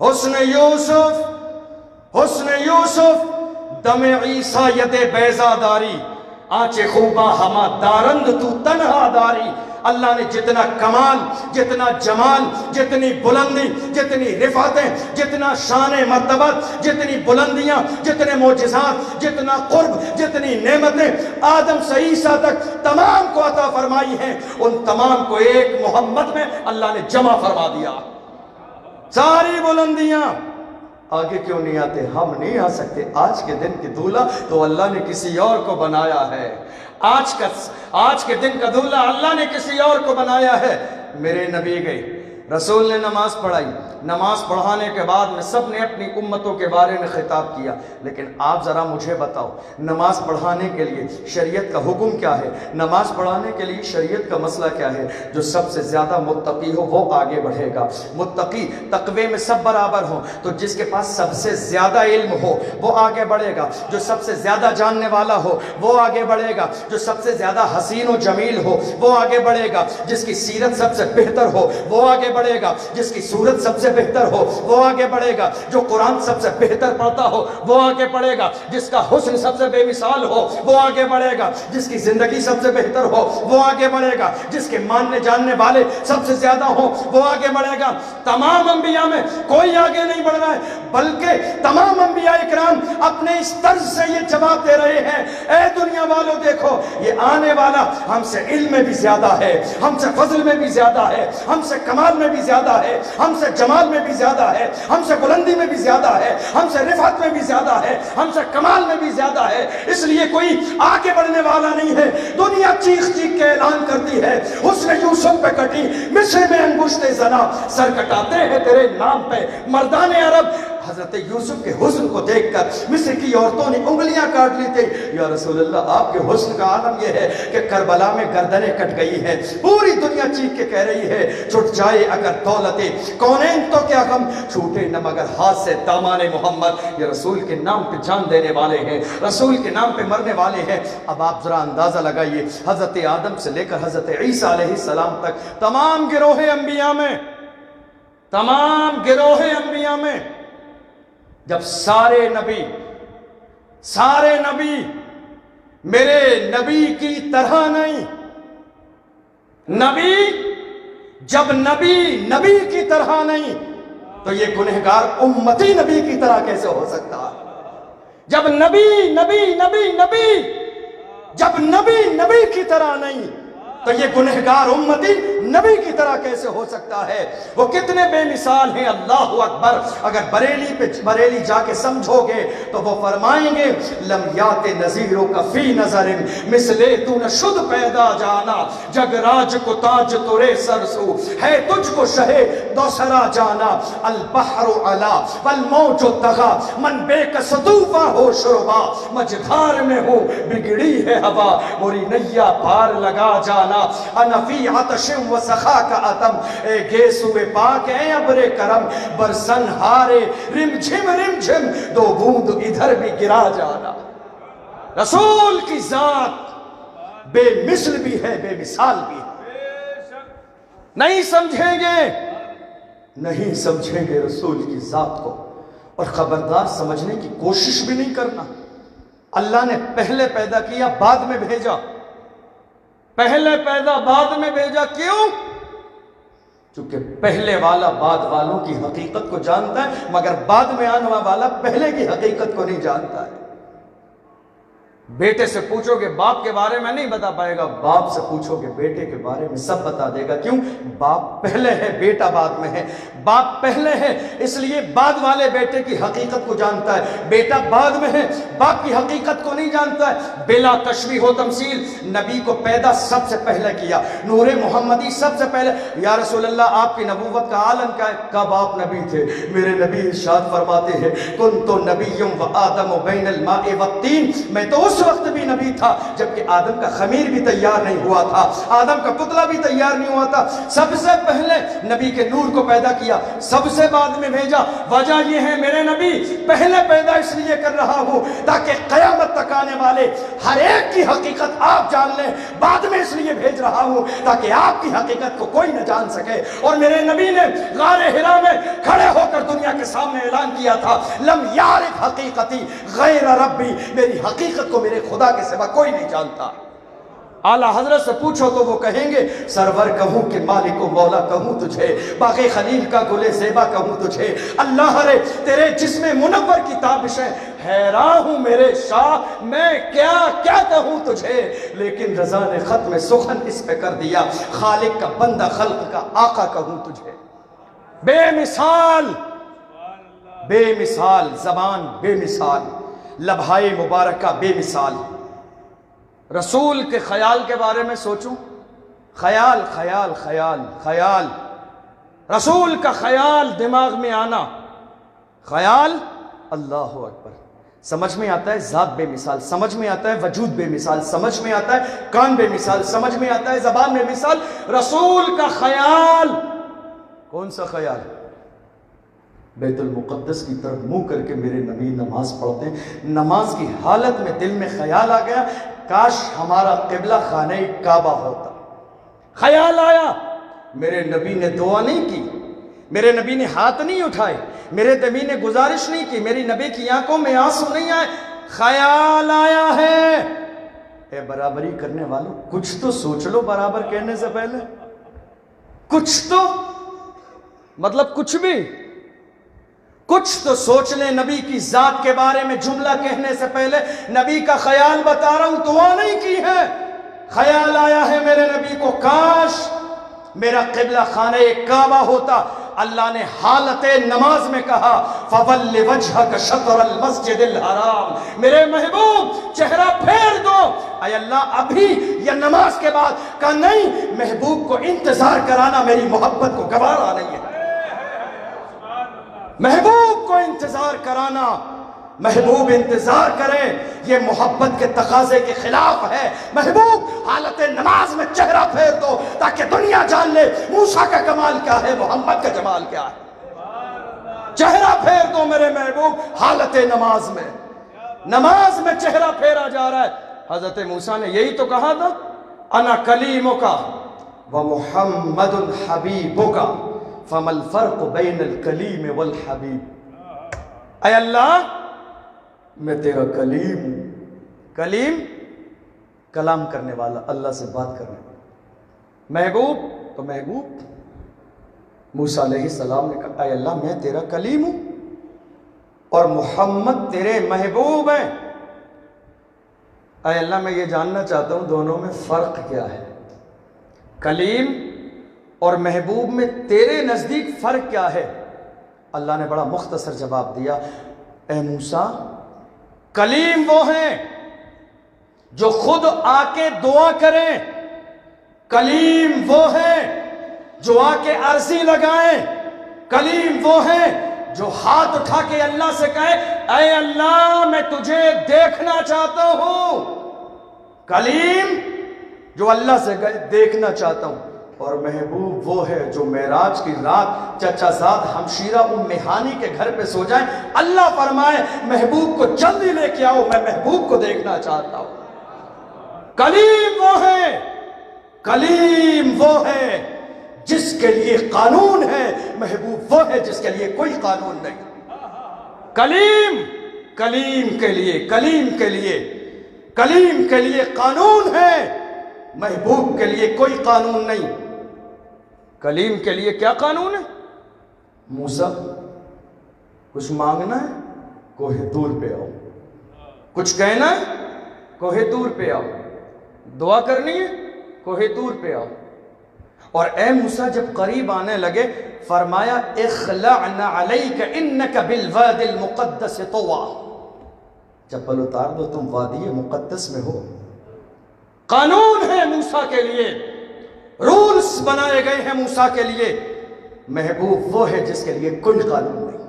حسن یوسف، حسن یوسف، دم عیسیٰ ید بیضا داری، آنچ خوبا ہما دارند تو تنہا داری۔ اللہ نے جتنا کمال، جتنا جمال، جتنی بلندی، جتنی رفعتیں، جتنا شان مرتبت، جتنی بلندیاں، جتنے معجزات، جتنا قرب، جتنی نعمتیں آدم سے عیسیٰ تک تمام کو عطا فرمائی ہیں، ان تمام کو ایک محمد میں اللہ نے جمع فرما دیا۔ ساری بلندیاں، آگے کیوں نہیں آتے؟ ہم نہیں آ سکتے۔ آج کے دن کی دولہ تو اللہ نے کسی اور کو بنایا ہے، آج کے دن کا دولہ اللہ نے کسی اور کو بنایا ہے۔ میرے نبی گئے، رسول نے نماز پڑھائی، نماز پڑھانے کے بعد میں سب نے اپنی امتوں کے بارے میں خطاب کیا، لیکن آپ ذرا مجھے بتاؤ، نماز پڑھانے کے لیے شریعت کا حکم کیا ہے؟ نماز پڑھانے کے لیے شریعت کا مسئلہ کیا ہے؟ جو سب سے زیادہ متقی ہو وہ آگے بڑھے گا۔ متقی تقوی میں سب برابر ہوں، تو جس کے پاس سب سے زیادہ علم ہو وہ آگے بڑھے گا، جو سب سے زیادہ جاننے والا ہو وہ آگے بڑھے گا، جو سب سے زیادہ حسین و جمیل ہو وہ آگے بڑھے گا، جس کی سیرت سب سے بہتر ہو وہ آگے بڑھے گا، جس کی صورت سب سے بہتر ہو وہ آگے بڑھے گا، جو قرآن سب سے بہتر پڑھتا ہو وہ آگے بڑھے گا، جس کا حسن سب سے بے مثال ہو وہ آگے بڑھے گا، جس کی زندگی سب سے بہتر ہو وہ آگے بڑھے گا، جس کے ماننے جاننے والے سب سے زیادہ ہو وہ آگے بڑھے گا۔ تمام انبیاء میں کوئی آگے نہیں بڑھ رہا ہے، بلکہ تمام انبیاء اکرام اپنے اس طرز سے یہ جواب دے رہے ہیں، اے دنیا والوں دیکھو، یہ آنے والا ہم سے علم میں بھی زیادہ ہے، ہم سے فضل میں بھی زیادہ ہے، ہم سے کمال میں بھی زیادہ ہے، ہم سے جمال میں بھی زیادہ ہے، ہم سے بلندی میں بھی زیادہ ہے، ہم سے رفعت میں بھی زیادہ ہے، ہم سے کمال میں بھی زیادہ ہے، اس لیے کوئی آگے بڑھنے والا نہیں ہے۔ دنیا چیخ چیخ کے اعلان کرتی ہے، حسن یوسف پہ کٹی مصر میں انگشت زنا، سر کٹاتے ہیں تیرے نام پہ مردان عرب۔ حضرت یوسف کے حسن کو دیکھ کر مصر کی عورتوں نے انگلیاں کاٹ لی تھی۔ یا رسول اللہ، آپ کے حسن کا عالم یہ ہے کہ کربلا میں گردنیں کٹ گئی ہیں، پوری دنیا چیخ کے کہہ رہی ہے، چھٹ جائے اگر دولتیں کونین تو کیا غم، چھوٹے نہ مگر ہاتھ سے دامان محمد۔ یہ رسول کے نام پہ جان دینے والے ہیں، رسول کے نام پہ مرنے والے ہیں۔ اب آپ ذرا اندازہ لگائیے، حضرت آدم سے لے کر حضرت عیسیٰ علیہ السلام تک تمام گروہ انبیاء میں، تمام گروہ انبیاء میں جب سارے نبی میرے نبی کی طرح نہیں، جب نبی کی طرح نہیں تو یہ گنہگار امتی نبی کی طرح کیسے ہو سکتا؟ جب نبی کی طرح نہیں تو یہ گنہگار امتی نبی کی طرح کیسے ہو سکتا ہے؟ وہ کتنے بے مثال ہیں، اللہ اکبر۔ اگر بریلی جا کے سمجھو گے تو وہ فرمائیں گے، لم یات نظیروں کا فی نظر مثلے تو نہ شد پیدا جانا، جگ راج کو تاج تورے سرسو ہے تجھ کو شہ دوسرا جانا، البحر علا والموج تغا من بے کسطوفہ ہو شربا، مجدھار میں ہو بگڑی ہے ہوا موری نیا پار لگا جانا، انا فی عطش و سخا کا عتم، اے گیسوے پاک اے ابر کرم، برسن ہارے رم جھم دو بوند ادھر بھی گرا جانا۔ رسول کی ذات بے مثل بھی ہے، بے مثال بھی ہے۔ نہیں سمجھیں گے رسول کی ذات کو، اور خبردار سمجھنے کی کوشش بھی نہیں کرنا۔ اللہ نے پہلے پیدا کیا بعد میں بھیجا، پہلے پیدا بعد میں بھیجا، کیوں؟ چونکہ پہلے والا بعد والوں کی حقیقت کو جانتا ہے، مگر بعد میں آنے والا پہلے کی حقیقت کو نہیں جانتا ہے۔ بیٹے سے پوچھو کہ باپ کے بارے میں نہیں بتا پائے گا، باپ سے پوچھو کہ بیٹے کے بارے میں سب بتا دے گا۔ کیوں؟ باپ پہلے ہے، بیٹا بعد میں ہے۔ باپ پہلے ہے اس لیے بعد والے بیٹے کی حقیقت کو جانتا ہے، بیٹا بعد میں ہے باپ کی حقیقت کو نہیں جانتا ہے۔ بلا تشبیہ و تمثیل نبی کو پیدا سب سے پہلے کیا، نور محمدی سب سے پہلے۔ یا رسول اللہ آپ کی نبوت کا عالم کیا ہے؟ کب آپ نبی تھے؟ میرے نبی ارشاد فرماتے ہیں کنت نبی و آدم بین الماء والطین، میں تو اس وقت بھی نبی تھا جبکہ آدم کا خمیر بھی تیار نہیں ہوا تھا، آدم کا پتلا بھی تیار نہیں ہوا تھا۔ سب سے پہلے نبی کے نور کو پیدا کیا، سب سے بعد میں بھیجا۔ وجہ یہ ہے میرے نبی پہلے پیدا اس لیے کر رہا ہوں تاکہ قیامت تک آنے والے ہر ایک کی حقیقت آپ جان لیں، بعد میں اس لیے بھیج رہا ہوں تاکہ آپ کی حقیقت کو کوئی نہ جان سکے۔ اور میرے نبی نے غار حرا میں کھڑے ہو کر دنیا کے سامنے اعلان کیا تھا لم یعرف حقیقتی غیر ربی، میری حقیقت کو میرے خدا کے سوا کوئی نہیں جانتا۔ اعلیٰ حضرت سے پوچھو تو وہ کہیں گے سرور کہوں کہ مالک و مولا کہوں تجھے، باغ خلیل کا گل زیبا کہوں تجھے، اللہ رے تیرے جسم منور کی تابشیں، حیران ہوں میرے شاہ میں کیا کیا کہوں تجھے۔ لیکن رضا نے ختم سخن اس پہ کر دیا، خالق کا بندہ خلق کا آقا کہوں تجھے۔ بے مثال، بے مثال زبان، بے مثال لبھائے مبارکہ، بے مثال۔ رسول کے خیال کے بارے میں سوچوں، خیال خیال خیال خیال، رسول کا خیال دماغ میں آنا، خیال، اللہ اکبر، سمجھ میں آتا ہے ذات بے مثال، سمجھ میں آتا ہے وجود بے مثال، سمجھ میں آتا ہے کان بے مثال، سمجھ میں آتا ہے زبان بے مثال۔ رسول کا خیال، کون سا خیال؟ بیت المقدس کی طرف منہ کر کے میرے نبی نماز پڑھتے ہیں، نماز کی حالت میں دل میں خیال آ گیا کاش ہمارا قبلہ خانہ کعبہ ہوتا۔ خیال آیا، میرے نبی نے دعا نہیں کی، میرے نبی نے ہاتھ نہیں اٹھائے، میرے نبی نے گزارش نہیں کی، میری نبی کی آنکھوں میں آنسو نہیں آئے، خیال آیا ہے۔ اے برابری کرنے والوں کچھ تو سوچ لو برابر کہنے سے پہلے، کچھ تو مطلب کچھ بھی، کچھ تو سوچ لیں نبی کی ذات کے بارے میں جملہ کہنے سے پہلے۔ نبی کا خیال بتا رہا ہوں، دعا نہیں کی ہے، خیال آیا ہے میرے نبی کو کاش میرا قبلہ خانہ کعبہ ہوتا۔ اللہ نے حالت نماز میں کہا فَوَلِّ وَجْهَكَ شَطْرَ الْمَسْجِدِ الْحَرَامِ، میرے محبوب چہرہ پھیر دو۔ اے اللہ ابھی یا نماز کے بعد؟ کہا نہیں، محبوب کو انتظار کرانا میری محبت کو گوارا نہیں ہے، محبوب کو انتظار کرانا، محبوب انتظار کریں یہ محبت کے تقاضے کے خلاف ہے۔ محبوب حالت نماز میں چہرہ پھیر دو تاکہ دنیا جان لے موسیٰ کا کمال کیا ہے، محمد کا جمال کیا ہے۔ چہرہ پھیر دو میرے محبوب حالت نماز میں، نماز میں چہرہ پھیرا جا رہا ہے۔ حضرت موسیٰ نے یہی تو کہا تھا انا کلیمک ومحمد حبیبک فما الفرق بین الکلیم والحبیب۔ اے اللہ میں تیرا کلیم ہوں، کلیم کلام کرنے والا، اللہ سے بات کرنے والا، محبوب تو محبوب۔ موسیٰ علیہ السلام نے کہا اے اللہ میں تیرا کلیم ہوں اور محمد تیرے محبوب ہیں۔ اے اللہ میں یہ جاننا چاہتا ہوں دونوں میں فرق کیا ہے، کلیم اور محبوب میں تیرے نزدیک فرق کیا ہے؟ اللہ نے بڑا مختصر جواب دیا، اے موسیٰ کلیم وہ ہیں جو خود آ کے دعا کریں، کلیم وہ ہیں جو آ کے عرضی لگائیں، کلیم وہ ہیں جو ہاتھ اٹھا کے اللہ سے کہے اے اللہ میں تجھے دیکھنا چاہتا ہوں، کلیم جو اللہ سے کہے دیکھنا چاہتا ہوں۔ اور محبوب وہ ہے جو معراج کی رات چچا زاد ہمشیرہ ام ہانی کے گھر پہ سو جائیں، اللہ فرمائے محبوب کو جلدی لے کے آؤ میں محبوب کو دیکھنا چاہتا ہوں۔ کلیم وہ ہے، کلیم وہ ہے جس کے لیے قانون ہے، محبوب وہ ہے جس کے لیے کوئی قانون نہیں۔ کلیم، کلیم کے لیے، کلیم کے لیے، کلیم کے لیے قانون ہے، محبوب کے لیے کوئی قانون نہیں۔ کلیم کے لیے کیا قانون ہے؟ موسیٰ کچھ مانگنا ہے کوہ طور پہ آؤ، کچھ کہنا ہے کوہ طور پہ آؤ، دعا کرنی ہے کوہ طور پہ آؤ۔ اور اے موسیٰ جب قریب آنے لگے فرمایا اخلعنا علیک انک بالواد المقدس طوا، چپل اتار دو، تم وادی مقدس میں ہو۔ قانون ہے موسیٰ کے لیے، رولز بنائے گئے ہیں موسیٰ کے لیے۔ محبوب وہ ہے جس کے لیے کوئی قانون نہیں۔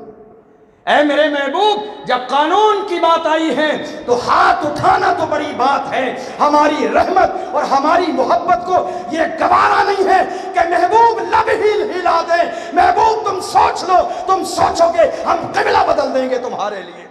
اے میرے محبوب جب قانون کی بات آئی ہے تو ہاتھ اٹھانا تو بڑی بات ہے۔ ہماری رحمت اور ہماری محبت کو یہ گوارا نہیں ہے کہ محبوب لب ہی ہلا دے۔ محبوب تم سوچ لو، تم سوچو گے ہم قبلہ بدل دیں گے تمہارے لیے۔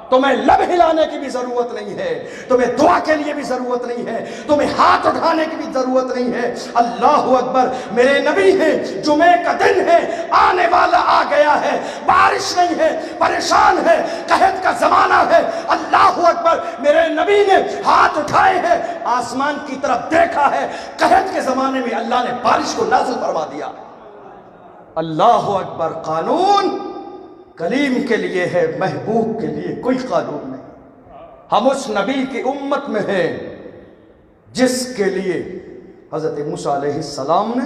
تمہیں لب ہلانے کی بھی ضرورت نہیں ہے، تمہیں دعا کے لیے بھی ضرورت نہیں ہے، تمہیں ہاتھ اٹھانے کی بھی ضرورت نہیں ہے۔ اللہ اکبر، میرے نبی ہیں، جمعے کا دن ہے، آنے والا آ گیا ہے، بارش نہیں ہے، پریشان ہے، قحط کا زمانہ ہے۔ اللہ اکبر، میرے نبی نے ہاتھ اٹھائے ہیں، آسمان کی طرف دیکھا ہے، قحط کے زمانے میں اللہ نے بارش کو نازل فرما دیا۔ اللہ اکبر، قانون کلیم کے لیے ہے، محبوب کے لیے کوئی قانون نہیں۔ ہم اس نبی کی امت میں ہیں جس کے لیے حضرت موسیٰ علیہ السلام نے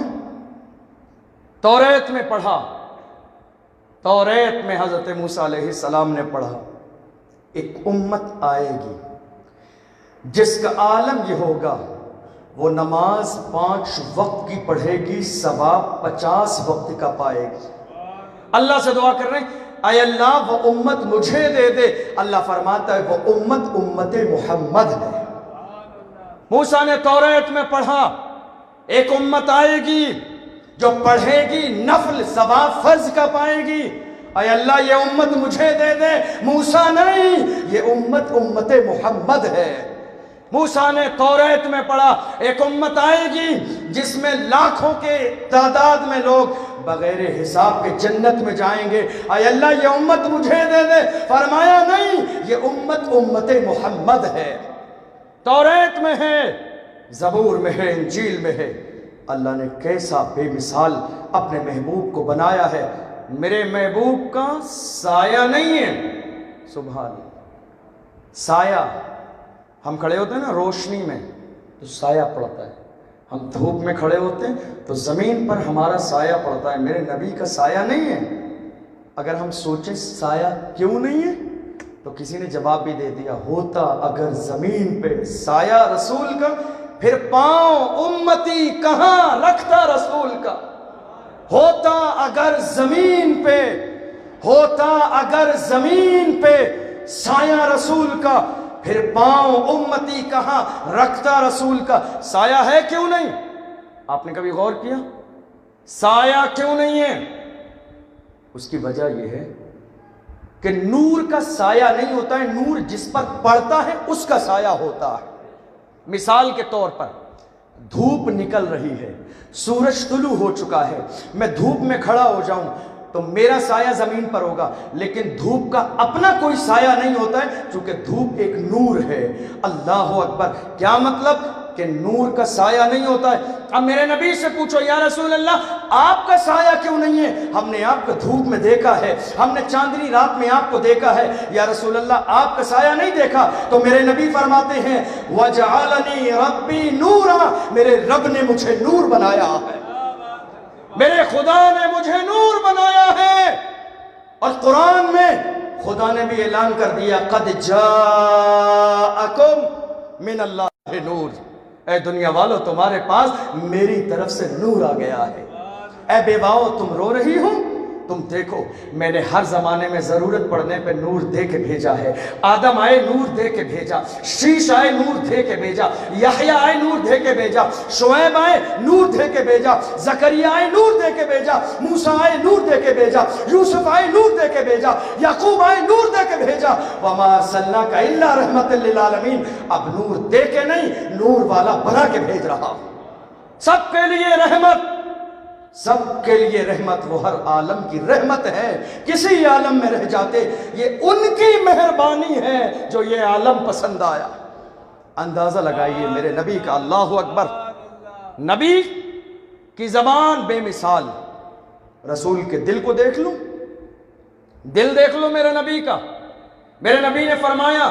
توریت میں پڑھا، توریت میں حضرت موسیٰ علیہ السلام نے پڑھا ایک امت آئے گی جس کا عالم یہ ہوگا، وہ نماز 5 وقت کی پڑھے گی، ثواب 50 وقت کا پائے گی۔ اللہ سے دعا کر رہے ہیں اے اللہ وہ امت مجھے دے دے۔ اللہ فرماتا ہے وہ امت امت محمد ہے۔ موسیٰ نے توریت میں پڑھا ایک امت آئے گی جو پڑھے گی نفل ثواب فرض کا پائے گی۔ اے اللہ یہ امت مجھے دے دے۔ موسیٰ نہیں، یہ امت امت محمد ہے۔ موسیٰ نے توریت میں پڑھا ایک امت آئے گی جس میں لاکھوں کے تعداد میں لوگ بغیر حساب کے جنت میں جائیں گے۔ اے اللہ یہ امت مجھے دے دے۔ فرمایا نہیں، یہ امت امت محمد ہے۔ توریت میں ہے، زبور میں ہے، انجیل میں ہے۔ اللہ نے کیسا بے مثال اپنے محبوب کو بنایا ہے۔ میرے محبوب کا سایہ نہیں ہے۔ سبحان اللہ، سایہ ہم کھڑے ہوتے ہیں نا روشنی میں تو سایہ پڑتا ہے، ہم دھوپ میں کھڑے ہوتے ہیں تو زمین پر ہمارا سایہ پڑتا ہے۔ میرے نبی کا سایہ نہیں ہے۔ اگر ہم سوچیں سایہ کیوں نہیں ہے تو کسی نے جواب بھی دے دیا، ہوتا اگر زمین پہ سایہ رسول کا پھر پاؤں امتی کہاں رکھتا رسول کا۔ ہوتا اگر زمین پہ، ہوتا اگر زمین پہ سایہ رسول کا پھر پاؤں امتی کہاں رکھتا رسول کا۔ سایہ ہے کیوں نہیں؟ آپ نے کبھی غور کیا سایہ کیوں نہیں ہے؟ اس کی وجہ یہ ہے کہ نور کا سایہ نہیں ہوتا ہے، نور جس پر پڑتا ہے اس کا سایہ ہوتا ہے۔ مثال کے طور پر دھوپ نکل رہی ہے، سورج طلوع ہو چکا ہے، میں دھوپ میں کھڑا ہو جاؤں تو میرا سایہ زمین پر ہوگا، لیکن دھوپ کا اپنا کوئی سایہ نہیں ہوتا ہے چونکہ دھوپ ایک نور ہے۔ اللہ اکبر، کیا مطلب کہ نور کا سایہ نہیں ہوتا ہے۔ اب میرے نبی سے پوچھو یا رسول اللہ آپ کا سایہ کیوں نہیں ہے؟ ہم نے آپ کو دھوپ میں دیکھا ہے، ہم نے چاندنی رات میں آپ کو دیکھا ہے، یا رسول اللہ آپ کا سایہ نہیں دیکھا؟ تو میرے نبی فرماتے ہیں وَجَعَلَنِي رَبِّي نُورًا، میرے رب نے مجھے نور بنایا ہے، میرے خدا نے مجھے نور بنایا ہے۔ اور قرآن میں خدا نے بھی اعلان کر دیا قَدْ جَاءَكُمْ مِنَ اللَّهِ نور، اے دنیا والو تمہارے پاس میری طرف سے نور آ گیا ہے۔ اے بیواؤ تم رو رہی ہو، تم دیکھو میں نے ہر زمانے میں ضرورت پڑنے پہ نور دے کے بھیجا ہے۔ آدم آئے نور دے کے بھیجا، شیش آئے نور دے کے بھیجا، یحییٰ آئے نور دے کے بھیجا، شعیب آئے نور دے کے بھیجا، زکریا آئے نور دے کے بھیجا، موسیٰ آئے نور دے کے بھیجا، یوسف آئے نور دے کے بھیجا، یعقوب آئے نور دے کے بھیجا۔ وَمَا أَرْسَلْنَاكَ إِلَّا رَحْمَةً لِّلْعَالَمِينَ، اب نور دے کے نہیں نور والا بنا کے بھیج رہا ہوں، سب کے لیے رحمت، سب کے لیے رحمت۔ وہ ہر عالم کی رحمت ہے، کسی عالم میں رہ جاتے یہ ان کی مہربانی ہے جو یہ عالم پسند آیا۔ اندازہ لگائیے میرے نبی کا، اللہ اکبر، نبی کی زبان بے مثال۔ رسول کے دل کو دیکھ لو، دل دیکھ لو میرے نبی کا۔ میرے نبی نے فرمایا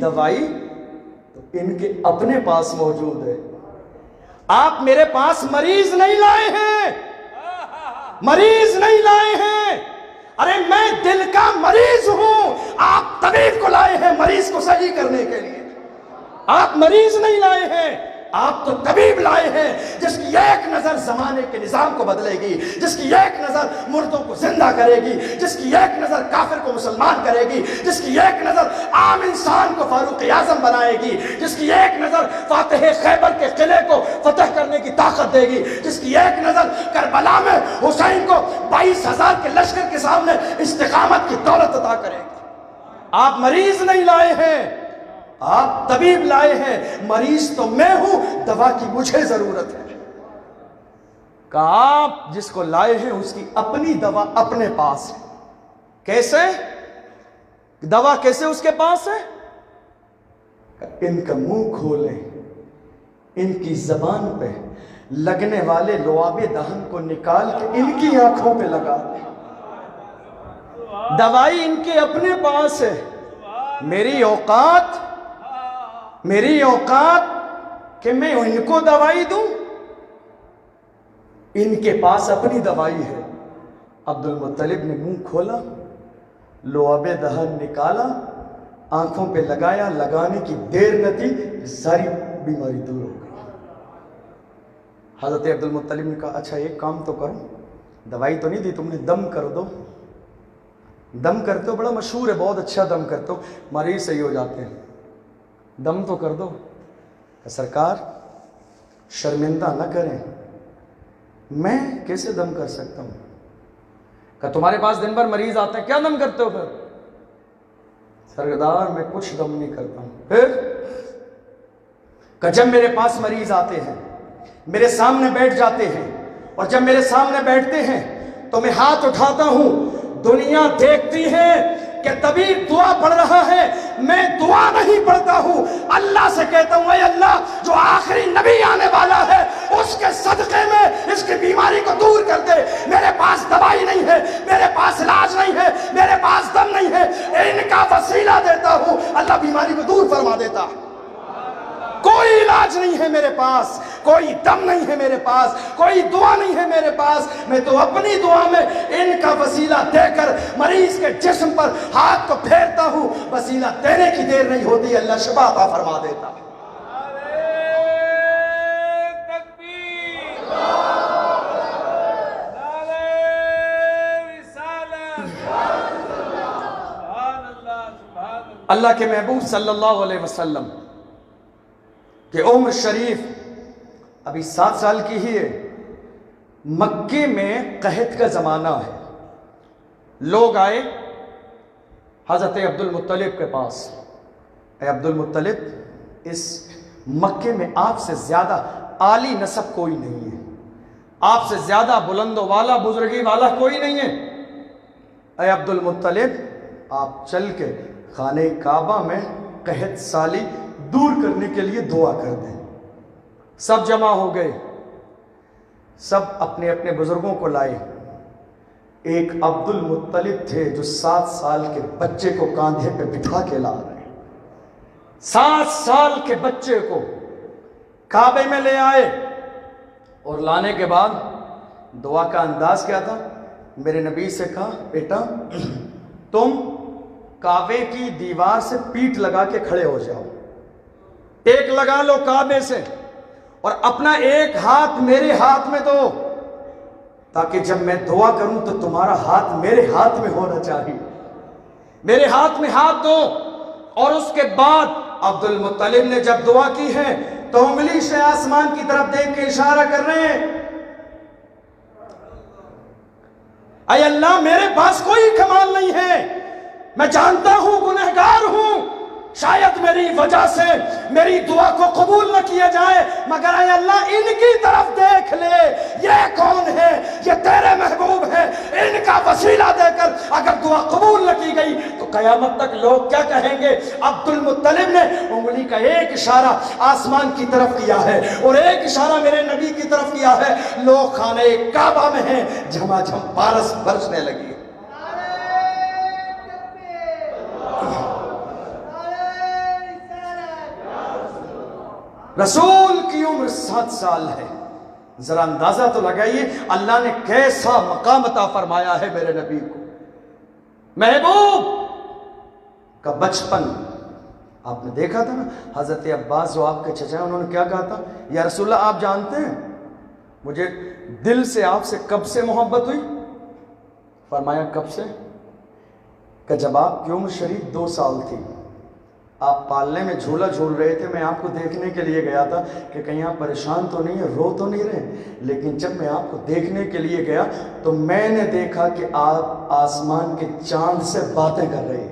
دوائی تو ان کے اپنے پاس موجود ہے. آپ میرے پاس مریض نہیں لائے ہیں، مریض نہیں لائے ہیں. ارے میں دل کا مریض ہوں، آپ طبیب کو لائے ہیں مریض کو صحیح کرنے کے لیے. آپ مریض نہیں لائے ہیں، آپ تو طبیب لائے ہیں جس کی ایک نظر زمانے کے نظام کو بدلے گی، جس کی ایک نظر مردوں کو زندہ کرے گی، جس کی ایک نظر کافر کو مسلمان کرے گی، جس کی ایک نظر عام انسان کو فاروق اعظم بنائے گی، جس کی ایک نظر فاتح خیبر کے قلعے کو فتح کرنے کی طاقت دے گی، جس کی ایک نظر کربلا میں حسین کو 22,000 کے لشکر کے سامنے استقامت کی دولت عطا کرے گی. آپ مریض نہیں لائے ہیں، آپ طبیب لائے ہیں. مریض تو میں ہوں، دوا کی مجھے ضرورت ہے. کہا آپ جس کو لائے ہیں اس کی اپنی دوا اپنے پاس ہے. کیسے؟ دوا کیسے اس کے پاس ہے؟ ان کا منہ کھولیں، ان کی زبان پہ لگنے والے لعاب دہن کو نکال کے ان کی آنکھوں پہ لگا دیں. دوائی ان کے اپنے پاس ہے. میری اوقات کہ میں ان کو دوائی دوں؟ ان کے پاس اپنی دوائی ہے. عبد المطلب نے منہ کھولا، لعاب دہن نکالا، آنکھوں پہ لگایا. لگانے کی دیر نہ تھی، ساری بیماری دور ہو گئی. حضرت عبد المطلب نے کہا اچھا ایک کام تو کرو، دوائی تو نہیں دی تم نے، دم کر دو. دم کرتے ہو، بڑا مشہور ہے، بہت اچھا دم کرتے ہو، مریض صحیح ہو جاتے ہیں. دم تو کر دو. سرکار شرمندہ نہ کریں، میں کیسے دم کر سکتا ہوں؟ کہ تمہارے پاس دن بھر مریض آتے ہیں، کیا دم کرتے ہو پھر؟ سردار میں کچھ دم نہیں کرتا ہوں. پھر کہ جب میرے پاس مریض آتے ہیں، میرے سامنے بیٹھ جاتے ہیں، اور جب میرے سامنے بیٹھتے ہیں تو میں ہاتھ اٹھاتا ہوں. دنیا دیکھتی ہے کہ طبیب دعا پڑھ رہا ہے، میں دعا نہیں پڑھتا ہوں، اللہ سے کہتا ہوں اے اللہ جو آخری نبی آنے والا ہے اس کے صدقے میں اس کی بیماری کو دور کر دے. میرے پاس دوائی نہیں ہے، میرے پاس علاج نہیں ہے، میرے پاس دم نہیں ہے، ان کا وسیلہ دیتا ہوں، اللہ بیماری کو دور فرما دیتا. کوئی علاج نہیں ہے میرے پاس، کوئی دم نہیں ہے میرے پاس، کوئی دعا نہیں ہے میرے پاس. میں تو اپنی دعا میں ان کا وسیلہ دے کر مریض کے جسم پر ہاتھ کو پھیرتا ہوں. وسیلہ دینے کی دیر نہیں ہوتی، اللہ شفا عطا فرما دیتا. اللہ کے محبوب صلی اللہ علیہ وسلم کہ عمر شریف ابھی 7 سال کی ہی ہے. مکے میں قحط کا زمانہ ہے. لوگ آئے حضرت عبد المطلب کے پاس، اے عبد المطلب اس مکے میں آپ سے زیادہ عالی نسب کوئی نہیں ہے، آپ سے زیادہ بلند و والا بزرگی والا کوئی نہیں ہے. اے عبد المطلب آپ چل کے خانہ کعبہ میں قحط سالی دور کرنے کے لیے دعا کر دیں. سب جمع ہو گئے، سب اپنے اپنے بزرگوں کو لائے. ایک عبد المطلب تھے جو 7 سال کے بچے کو کاندھے پہ بٹھا کے لا رہے. 7 سال کے بچے کو کعبے میں لے آئے، اور لانے کے بعد دعا کا انداز کیا تھا؟ میرے نبی سے کہا بیٹا تم کعبے کی دیوار سے پیٹھ لگا کے کھڑے ہو جاؤ، ایک لگا لو کعبے سے، اور اپنا ایک ہاتھ میرے ہاتھ میں دو، تاکہ جب میں دعا کروں تو تمہارا ہاتھ میرے ہاتھ میں ہونا چاہیے. میرے ہاتھ میں ہاتھ دو. اور اس کے بعد عبد المطلب نے جب دعا کی ہے تو انگلی سے آسمان کی طرف دیکھ کے اشارہ کر رہے ہیں، اے اللہ میرے پاس کوئی کمال نہیں ہے، میں جانتا ہوں گنہگار ہوں، شاید میری وجہ سے میری دعا کو قبول نہ کیا جائے، مگر اے اللہ ان کی طرف دیکھ لے، یہ کون ہے؟ یہ تیرے محبوب ہے. ان کا وسیلہ دے کر اگر دعا قبول نہ کی گئی تو قیامت تک لوگ کیا کہیں گے؟ عبد المطلب نے انگلی کا ایک اشارہ آسمان کی طرف کیا ہے اور ایک اشارہ میرے نبی کی طرف کیا ہے. لوگ خانہ کعبہ میں ہیں، جھما جھم بارش برسنے لگی. رسول کی عمر 7 سال ہے. ذرا اندازہ تو لگائیے اللہ نے کیسا مقام عطا فرمایا ہے میرے نبی کو. محبوب کا بچپن آپ نے دیکھا تھا نا. حضرت عباس جو آپ کے چچا ہیں انہوں نے کیا کہا تھا؟ یا رسول اللہ آپ جانتے ہیں مجھے دل سے آپ سے کب سے محبت ہوئی؟ فرمایا کب سے؟ کہ جب آپ کی عمر شریف 2 سال تھی، آپ پالنے میں جھولا جھول رہے تھے. میں آپ کو دیکھنے کے لیے گیا تھا کہ کہیں آپ پریشان تو نہیں ہیں، رو تو نہیں رہے. لیکن جب میں آپ کو دیکھنے کے لیے گیا تو میں نے دیکھا کہ آپ آسمان کے چاند سے باتیں کر رہے ہیں.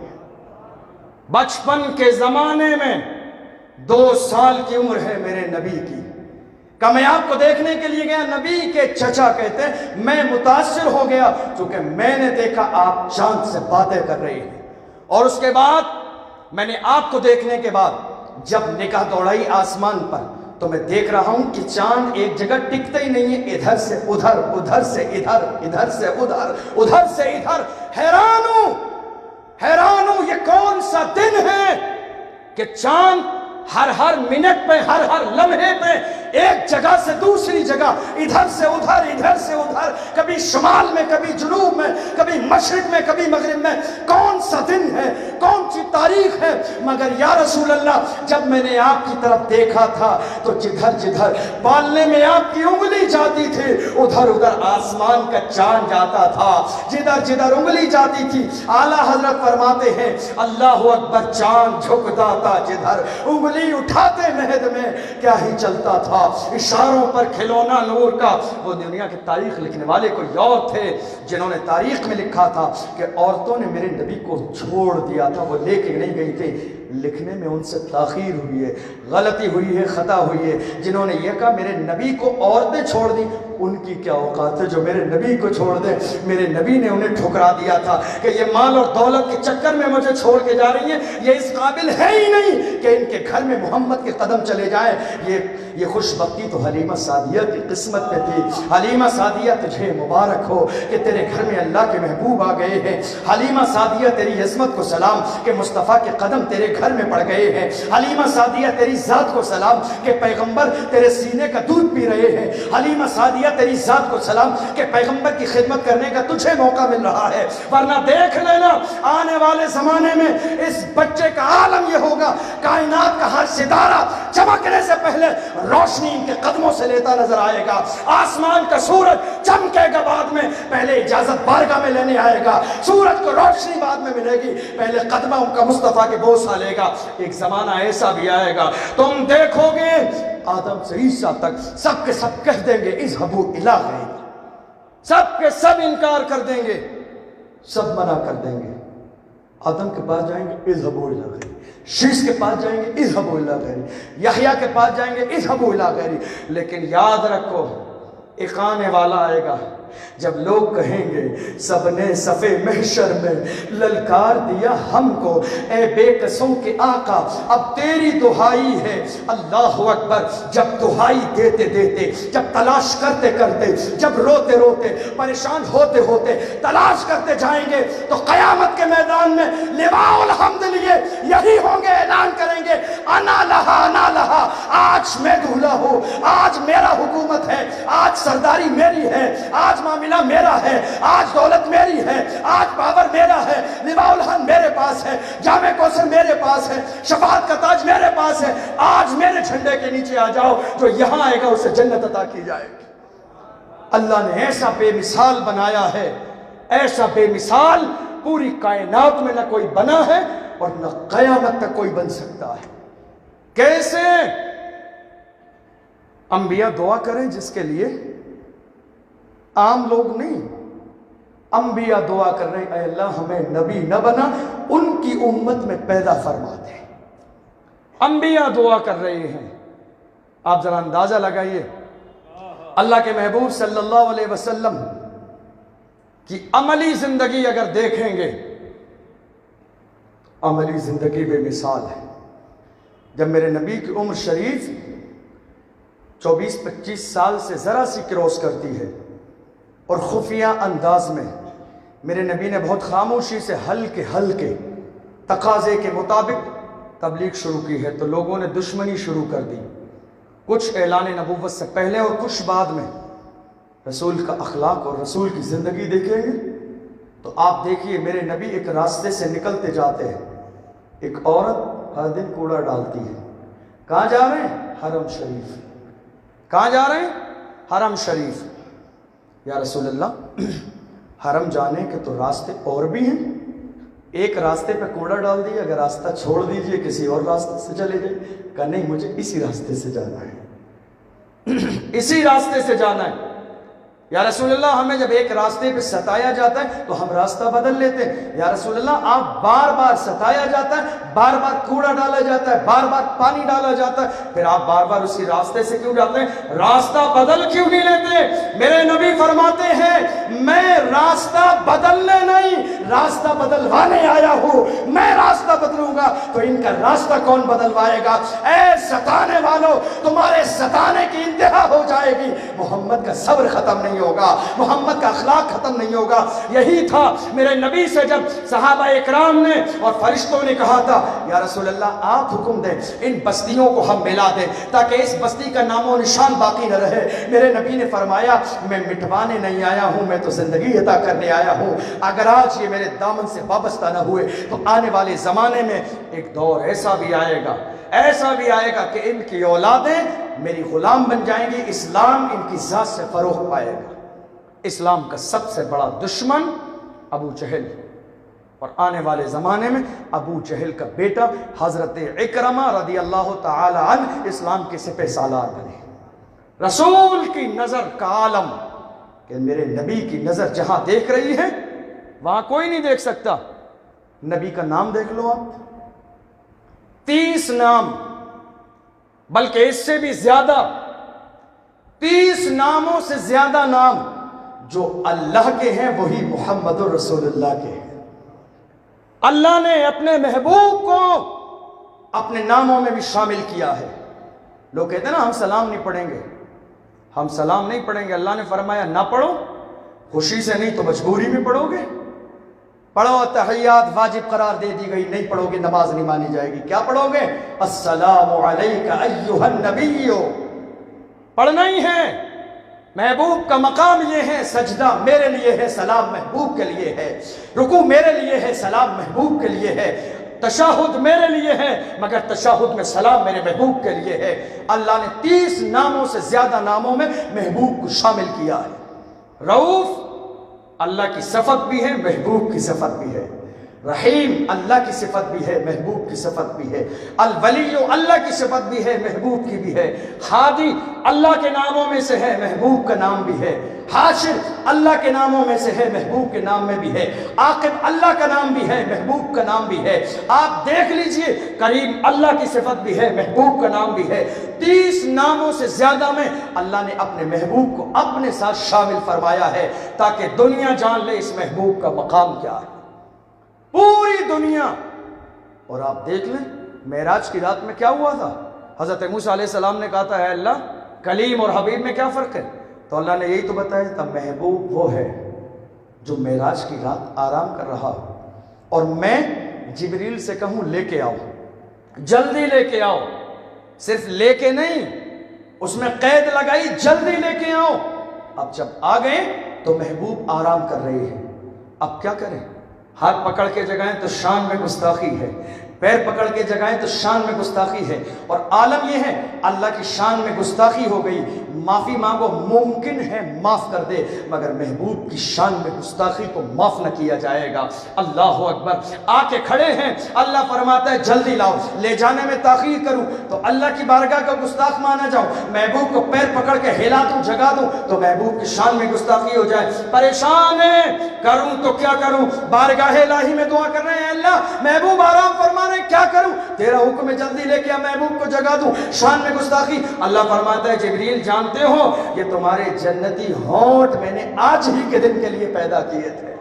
بچپن کے زمانے میں 2 سال کی عمر ہے میرے نبی کی. کہ میں آپ کو دیکھنے کے لیے گیا، نبی کے چچا کہتے ہیں میں متاثر ہو گیا کیونکہ میں نے دیکھا آپ چاند سے باتیں کر رہے ہیں. اور اس کے بعد میں نے آپ کو دیکھنے کے بعد جب نگاہ دوڑائی آسمان پر تو میں دیکھ رہا ہوں کہ چاند ایک جگہ ٹکتا ہی نہیں ہے، ادھر سے ادھر، ادھر سے ادھر، ادھر سے ادھر، ادھر سے ادھر. حیران ہوں یہ کون سا دن ہے کہ چاند ہر منٹ پہ، ہر لمحے پہ ایک جگہ سے دوسری جگہ، ادھر سے ادھر، ادھر سے ادھر، کبھی شمال میں، کبھی جنوب میں، کبھی مشرق میں، کبھی مغرب میں. کون سا دن ہے، کون سی تاریخ ہے؟ مگر یا رسول اللہ جب میں نے آپ کی طرف دیکھا تھا تو جدھر جدھر پالنے میں آپ کی انگلی جاتی تھی ادھر ادھر آسمان کا چاند جاتا تھا. جدھر جدھر انگلی جاتی تھی اعلیٰ حضرت فرماتے ہیں اللہ اکبر چاند جھکتا تھا جدھر انگلی اٹھاتے مہد میں کیا ہی چلتا تھا. اشاروں پر کھلونا نور کا. وہ دنیا کی تاریخ لکھنے والے کوئی اور تھے جنہوں نے تاریخ میں لکھا تھا کہ عورتوں نے میرے نبی کو چھوڑ دیا تھا، وہ لے کے نہیں گئی تھی. لکھنے میں ان سے تاخیر ہوئی ہے، غلطی ہوئی ہے، خطا ہوئی ہے. جنہوں نے یہ کہا میرے نبی کو عورتیں چھوڑ دی، ان کی کیا اوقات ہے جو میرے نبی کو چھوڑ دیں. میرے نبی نے انہیں ٹھکرا دیا تھا کہ یہ مال اور دولت کے چکر میں مجھے چھوڑ کے جا رہی ہیں، یہ اس قابل ہے ہی نہیں کہ ان کے گھر میں محمد کے قدم چلے جائیں. یہ خوش بختی تو حلیمہ سعدیہ کی قسمت میں تھی. حلیمہ سعدیہ تجھے مبارک ہو کہ تیرے گھر میں اللہ کے محبوب آ گئے ہیں. حلیمہ سعدیہ تیری عظمت کو سلام کہ مصطفیٰ کے قدم تیرے گھر میں پڑ گئے ہیں. حلیمہ سعدیہ تیری ذات کو سلام کہ پیغمبر تیرے سینے کا دودھ پی رہے ہیں. حلیمہ سعدیہ تیری ذات کو سلام کہ پیغمبر کی خدمت کرنے کا تجھے موقع مل رہا ہے. ورنہ دیکھ لینا آنے والے زمانے میں اس بچے کا عالم یہ ہوگا کائنات کا ہر ستارہ چمکنے سے پہلے روشنی ان کے قدموں سے لیتا نظر آئے گا. آسمان کا سورج چمکے گا بعد میں، پہلے اجازت بارگاہ میں لینے آئے گا. سورج کو روشنی بعد میں ملے گی، پہلے قدموں کا مصطفیٰ کے بوسہ لے گا. ایک زمانہ ایسا بھی آئے گا تم دیکھو گے آدم سے عیسیٰ تک سب کے سب کہہ دیں گے اذهبوا الی غیری. سب کے سب انکار کر دیں گے، سب منع کر دیں گے. آدم کے پاس جائیں گے اذهبوا الی غیری، شیش کے پاس جائیں گے اذهبوا الی غیری، یحییٰ کے پاس جائیں گے اذهبوا الی غیری. لیکن یاد رکھو ایک آنے والا آئے گا جب لوگ کہیں گے سب نے صفِ محشر میں للکار دیا ہم کو، اے بے قصوں کے آقا اب تیری دہائی ہے. اللہ اکبر. جب دہائی دیتے دیتے، جب تلاش کرتے کرتے، جب روتے روتے، پریشان ہوتے ہوتے تلاش کرتے جائیں گے تو قیامت کے میدان میں لواء الحمد لیے یہی ہوں گے، اعلان کریں گے انا لہا انا لہا. آج میں دولہا ہوں، آج میرا حکومت ہے، آج سرداری میری ہے، آج معاملہ میرا ہے، آج دولت میری ہے، آج پاور میرا ہے، لواء الحمد میرے پاس ہے، جامع کوثر میرے پاس ہے، شفاعت کا تاج میرے پاس ہے. آج میرے جھنڈے کے نیچے آ جاؤ، جو یہاں آئے گا اسے جنت عطا کی جائے گی. اللہ نے ایسا بے مثال بنایا ہے، ایسا بے مثال پوری کائنات میں نہ کوئی بنا ہے اور نہ قیامت تک کوئی بن سکتا ہے. کیسے؟ انبیاء دعا کریں جس کے لیے، عام لوگ نہیں. انبیاء دعا کر رہے ہیں اے اللہ ہمیں نبی نہ بنا، ان کی امت میں پیدا فرما دے. انبیاء دعا کر رہے ہیں. آپ ذرا اندازہ لگائیے اللہ کے محبوب صلی اللہ علیہ وسلم کی عملی زندگی اگر دیکھیں گے، عملی زندگی بے مثال ہے. جب میرے نبی کی عمر شریف 24-25 سال سے ذرا سی کراس کرتی ہے اور خفیہ انداز میں میرے نبی نے بہت خاموشی سے ہلکے تقاضے کے مطابق تبلیغ شروع کی ہے تو لوگوں نے دشمنی شروع کر دی. کچھ اعلان نبوت سے پہلے اور کچھ بعد میں رسول کا اخلاق اور رسول کی زندگی دیکھیں گے تو آپ دیکھیے میرے نبی ایک راستے سے نکلتے جاتے ہیں، ایک عورت ہر دن کوڑا ڈالتی ہے، کہاں جا رہے ہیں؟ حرم شریف۔ کہاں جا رہے ہیں؟ حرم شریف۔ یا رسول اللہ حرم جانے کے تو راستے اور بھی ہیں، ایک راستے پہ کوڑا ڈال دیے، اگر راستہ چھوڑ دیجئے کسی اور راستے سے چلے جائیں۔ کہا نہیں، مجھے اسی راستے سے جانا ہے، اسی راستے سے جانا ہے۔ یا رسول اللہ ہمیں جب ایک راستے پہ ستایا جاتا ہے تو ہم راستہ بدل لیتے ہیں۔ یا رسول اللہ آپ بار بار ستایا جاتا ہے، بار بار کوڑا ڈالا جاتا ہے، بار بار پانی ڈالا جاتا ہے، پھر آپ بار بار اسی راستے سے کیوں جاتے ہیں؟ راستہ بدل کیوں نہیں لیتے؟ میرے نبی فرماتے ہیں میں راستہ بدلنے نہیں، راستہ بدلوانے آیا ہوں۔ میں راستہ بدلوں گا تو ان کا راستہ کون بدلوائے گا؟ اے ستانے والوں، تمہارے ستانے کی انتہا ہو جائے گی، محمد کا صبر ختم نہیں ہوگا، محمد کا اخلاق ختم نہیں ہوگا۔ یہی تھا میرے نبی سے جب صحابہ اکرام نے اور فرشتوں نے کہا تھا یا رسول اللہ آپ حکم دیں ان بستیوں کو ہم ملا دیں تاکہ اس بستی کا نام و نشان باقی نہ رہے۔ میرے نبی نے فرمایا میں مٹوانے نہیں آیا ہوں، میں تو زندگی عطا کرنے آیا ہوں۔ اگر آج یہ میرے دامن سے وابستہ نہ ہوئے تو آنے والے زمانے میں ایک دور ایسا بھی آئے گا، ایسا بھی آئے گا کہ ان کی اولادیں میری غلام بن جائیں گی، اسلام ان کی ذات سے فروغ پائے گا۔ اسلام کا سب سے بڑا دشمن ابو جہل، اور آنے والے زمانے میں ابو جہل کا بیٹا حضرت اکرمہ رضی اللہ تعالی عنہ اسلام کے سپہ سالار بنے۔ رسول کی نظر کا عالم کہ میرے نبی کی نظر جہاں دیکھ رہی ہے وہاں کوئی نہیں دیکھ سکتا۔ نبی کا نام دیکھ لو آپ، 30 نام، بلکہ اس سے بھی زیادہ، 30 ناموں سے زیادہ نام جو اللہ کے ہیں وہی محمد رسول اللہ کے ہیں۔ اللہ نے اپنے محبوب کو اپنے ناموں میں بھی شامل کیا ہے۔ لوگ کہتے ہیں نا ہم سلام نہیں پڑھیں گے، ہم سلام نہیں پڑھیں گے، اللہ نے فرمایا نہ پڑھو، خوشی سے نہیں تو مجبوری میں پڑھو گے۔ پڑھو، تحیات واجب قرار دے دی گئی، نہیں پڑھو گے نماز نہیں مانی جائے گی۔ کیا پڑھو گے؟ السلام علیک ایھا النبی، پڑھنا ہی ہے۔ محبوب کا مقام یہ ہے، سجدہ میرے لیے ہے، سلام محبوب کے لیے ہے، رکوع میرے لیے ہے، سلام محبوب کے لیے ہے، تشہد میرے لیے ہے مگر تشہد میں سلام میرے محبوب کے لیے ہے۔ اللہ نے 30 ناموں سے زیادہ ناموں میں محبوب کو شامل کیا ہے۔ رؤوف اللہ کی صفت بھی ہے، محبوب کی صفت بھی ہے۔ رحیم اللہ کی صفت بھی ہے، محبوب کی صفت بھی ہے۔ الولی اللہ کی صفت بھی ہے، محبوب کی بھی ہے۔ ہادی اللہ کے ناموں میں سے ہے، محبوب کا نام بھی ہے۔ حاشر اللہ کے ناموں میں سے ہے، محبوب کے نام میں بھی ہے۔ عاقب اللہ کا نام بھی ہے، محبوب کا نام بھی ہے۔ آپ دیکھ لیجئے، کریم اللہ کی صفت بھی ہے، محبوب کا نام بھی ہے۔ 30 ناموں سے زیادہ میں اللہ نے اپنے محبوب کو اپنے ساتھ شامل فرمایا ہے تاکہ دنیا جان لے اس محبوب کا مقام کیا ہے، پوری دنیا۔ اور آپ دیکھ لیں معراج کی رات میں کیا ہوا تھا۔ حضرت موسیٰ علیہ السلام نے کہا تھا اے اللہ کلیم اور حبیب میں کیا فرق ہے؟ تو اللہ نے یہی تو بتایا تھا، محبوب وہ ہے جو معراج کی رات آرام کر رہا ہو اور میں جبریل سے کہوں لے کے آؤ، جلدی لے کے آؤ، صرف لے کے نہیں، اس میں قید لگائی جلدی لے کے آؤ۔ اب جب آ گئے تو محبوب آرام کر رہی ہے، اب کیا کریں؟ ہاتھ پکڑ کے جگائیں تو شان میں گستاخی ہے، پیر پکڑ کے جگائیں تو شان میں گستاخی ہے، اور عالم یہ ہے اللہ کی شان میں گستاخی ہو گئی، معافی مانگو ممکن ہے معاف کر دے، مگر محبوب کی شان میں گستاخی کو معاف نہ کیا جائے گا۔ اللہ اکبر، آ کے کھڑے ہیں، اللہ فرماتا ہے جلدی لاؤ، لے جانے میں تاخیر کروں تو اللہ کی بارگاہ کا گستاخ مانا جاؤں، محبوب کو پیر پکڑ کے ہلا دوں جگا دوں تو محبوب کی شان میں گستاخی ہو جائے۔ پریشان ہے، کروں تو کیا کروں، بارگاہ الہی میں دعا کر رہے ہیں اللہ محبوب آرام فرما رہے ہیں، کیا کروں، تیرا حکم ہے جلدی لے کے محبوب کو جگا دوں، شان میں گستاخی۔ اللہ فرماتا ہے جبریل جانتے ہو یہ تمہارے جنتی ہونٹ میں نے آج ہی کے دن کے لیے پیدا کیے تھے،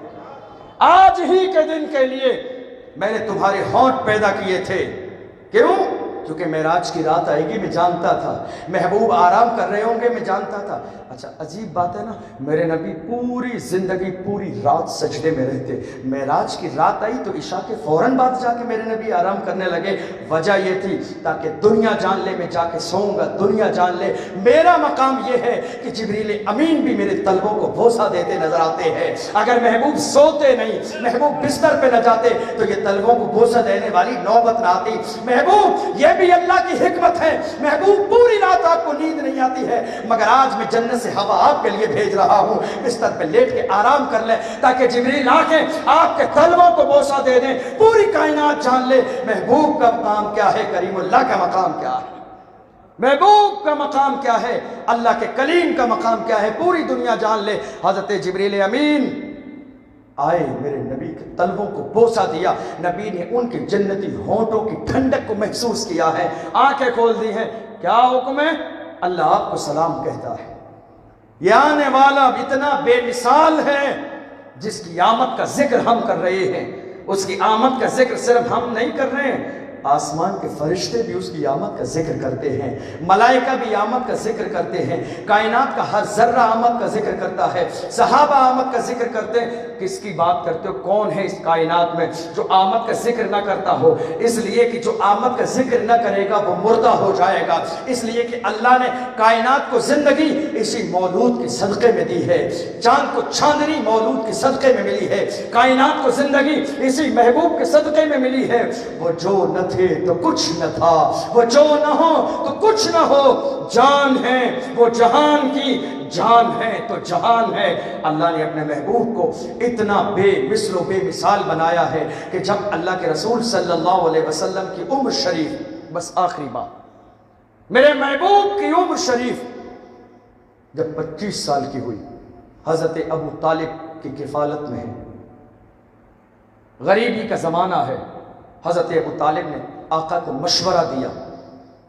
آج ہی کے دن کے لیے میں نے تمہارے ہونٹ پیدا کیے تھے۔ کیوں؟ کیونکہ معراج کی رات آئے گی میں جانتا تھا، محبوب آرام کر رہے ہوں گے میں جانتا تھا۔ اچھا عجیب بات ہے نا، میرے نبی پوری زندگی پوری رات سجدے میں رہتے، معراج کی رات آئی تو عشاء کے فوراً بعد جا کے میرے نبی آرام کرنے لگے۔ وجہ یہ تھی تاکہ دنیا جان لے میں جا کے سوؤں گا، دنیا جان لے میرا مقام یہ ہے کہ جبریل امین بھی میرے طلبوں کو بوسہ دیتے نظر آتے ہیں۔ اگر محبوب سوتے نہیں، محبوب بستر پہ نہ جاتے تو یہ طلبوں کو بوسہ دینے والی نوبت نہ آتی۔ محبوب یہ بھی اللہ کی حکمت ہے، محبوب پوری رات آپ کو نیند نہیں آتی ہے، مگر آج میں جنت سے ہوا آپ کے لیے بھیج رہا ہوں، بستر پہ لیٹ کے آرام کر لیں تاکہ جبریل آ کے آپ کے طلبوں کو بوسہ دے دیں، پوری کائنات جان لے محبوب کا مقام کیا ہے، کریم اللہ کا مقام کیا ہے، محبوب کا مقام کیا ہے، اللہ کے کلیم کا مقام کیا ہے، پوری دنیا جان لے۔ حضرت جبریل امین آئے، میرے نبی کے طلبوں کو بوسہ دیا، نبی نے ان کے جنتی ہونٹوں کی ٹھنڈک کو محسوس کیا ہے، آنکھیں کھول دی ہیں۔ کیا حکم ہے؟ اللہ آپ کو سلام کہتا ہے۔ یہ آنے والا اتنا بے مثال ہے جس کی آمد کا ذکر ہم کر رہے ہیں، اس کی آمد کا ذکر صرف ہم نہیں کر رہے ہیں، آسمان کے فرشتے بھی اس کی آمد کا ذکر کرتے ہیں، ملائکہ بھی آمد کا ذکر کرتے ہیں، کائنات کا ہر ذرہ آمد کا ذکر کرتا ہے، صحابہ آمد کا ذکر کرتے ہیں۔ کس کی بات کرتے ہو؟ کون ہے اس کائنات میں جو آمد کا ذکر نہ کرتا ہو؟ اس لیے کہ جو آمد کا ذکر نہ کرے گا وہ مردہ ہو جائے گا، اس لیے کہ اللہ نے کائنات کو زندگی اسی مولود کے صدقے میں دی ہے، چاند کو چاندنی مولود کے صدقے میں ملی ہے، کائنات کو زندگی اسی محبوب کے صدقے میں ملی ہے۔ وہ جو نہ تھے تو کچھ نہ تھا، وہ جو نہ ہو تو کچھ نہ ہو، جان ہے وہ جہان کی، جان ہے تو جہان ہے۔ اللہ نے اپنے محبوب کو اتنا بے مثل و بے مثال بنایا ہے کہ جب اللہ کے رسول صلی اللہ علیہ وسلم کی عمر شریف، بس آخری بات، میرے محبوب کی عمر شریف جب 25 سال کی ہوئی، حضرت ابو طالب کی کفالت میں ہے، غریبی کا زمانہ ہے، حضرت ابو طالب نے آقا کو مشورہ دیا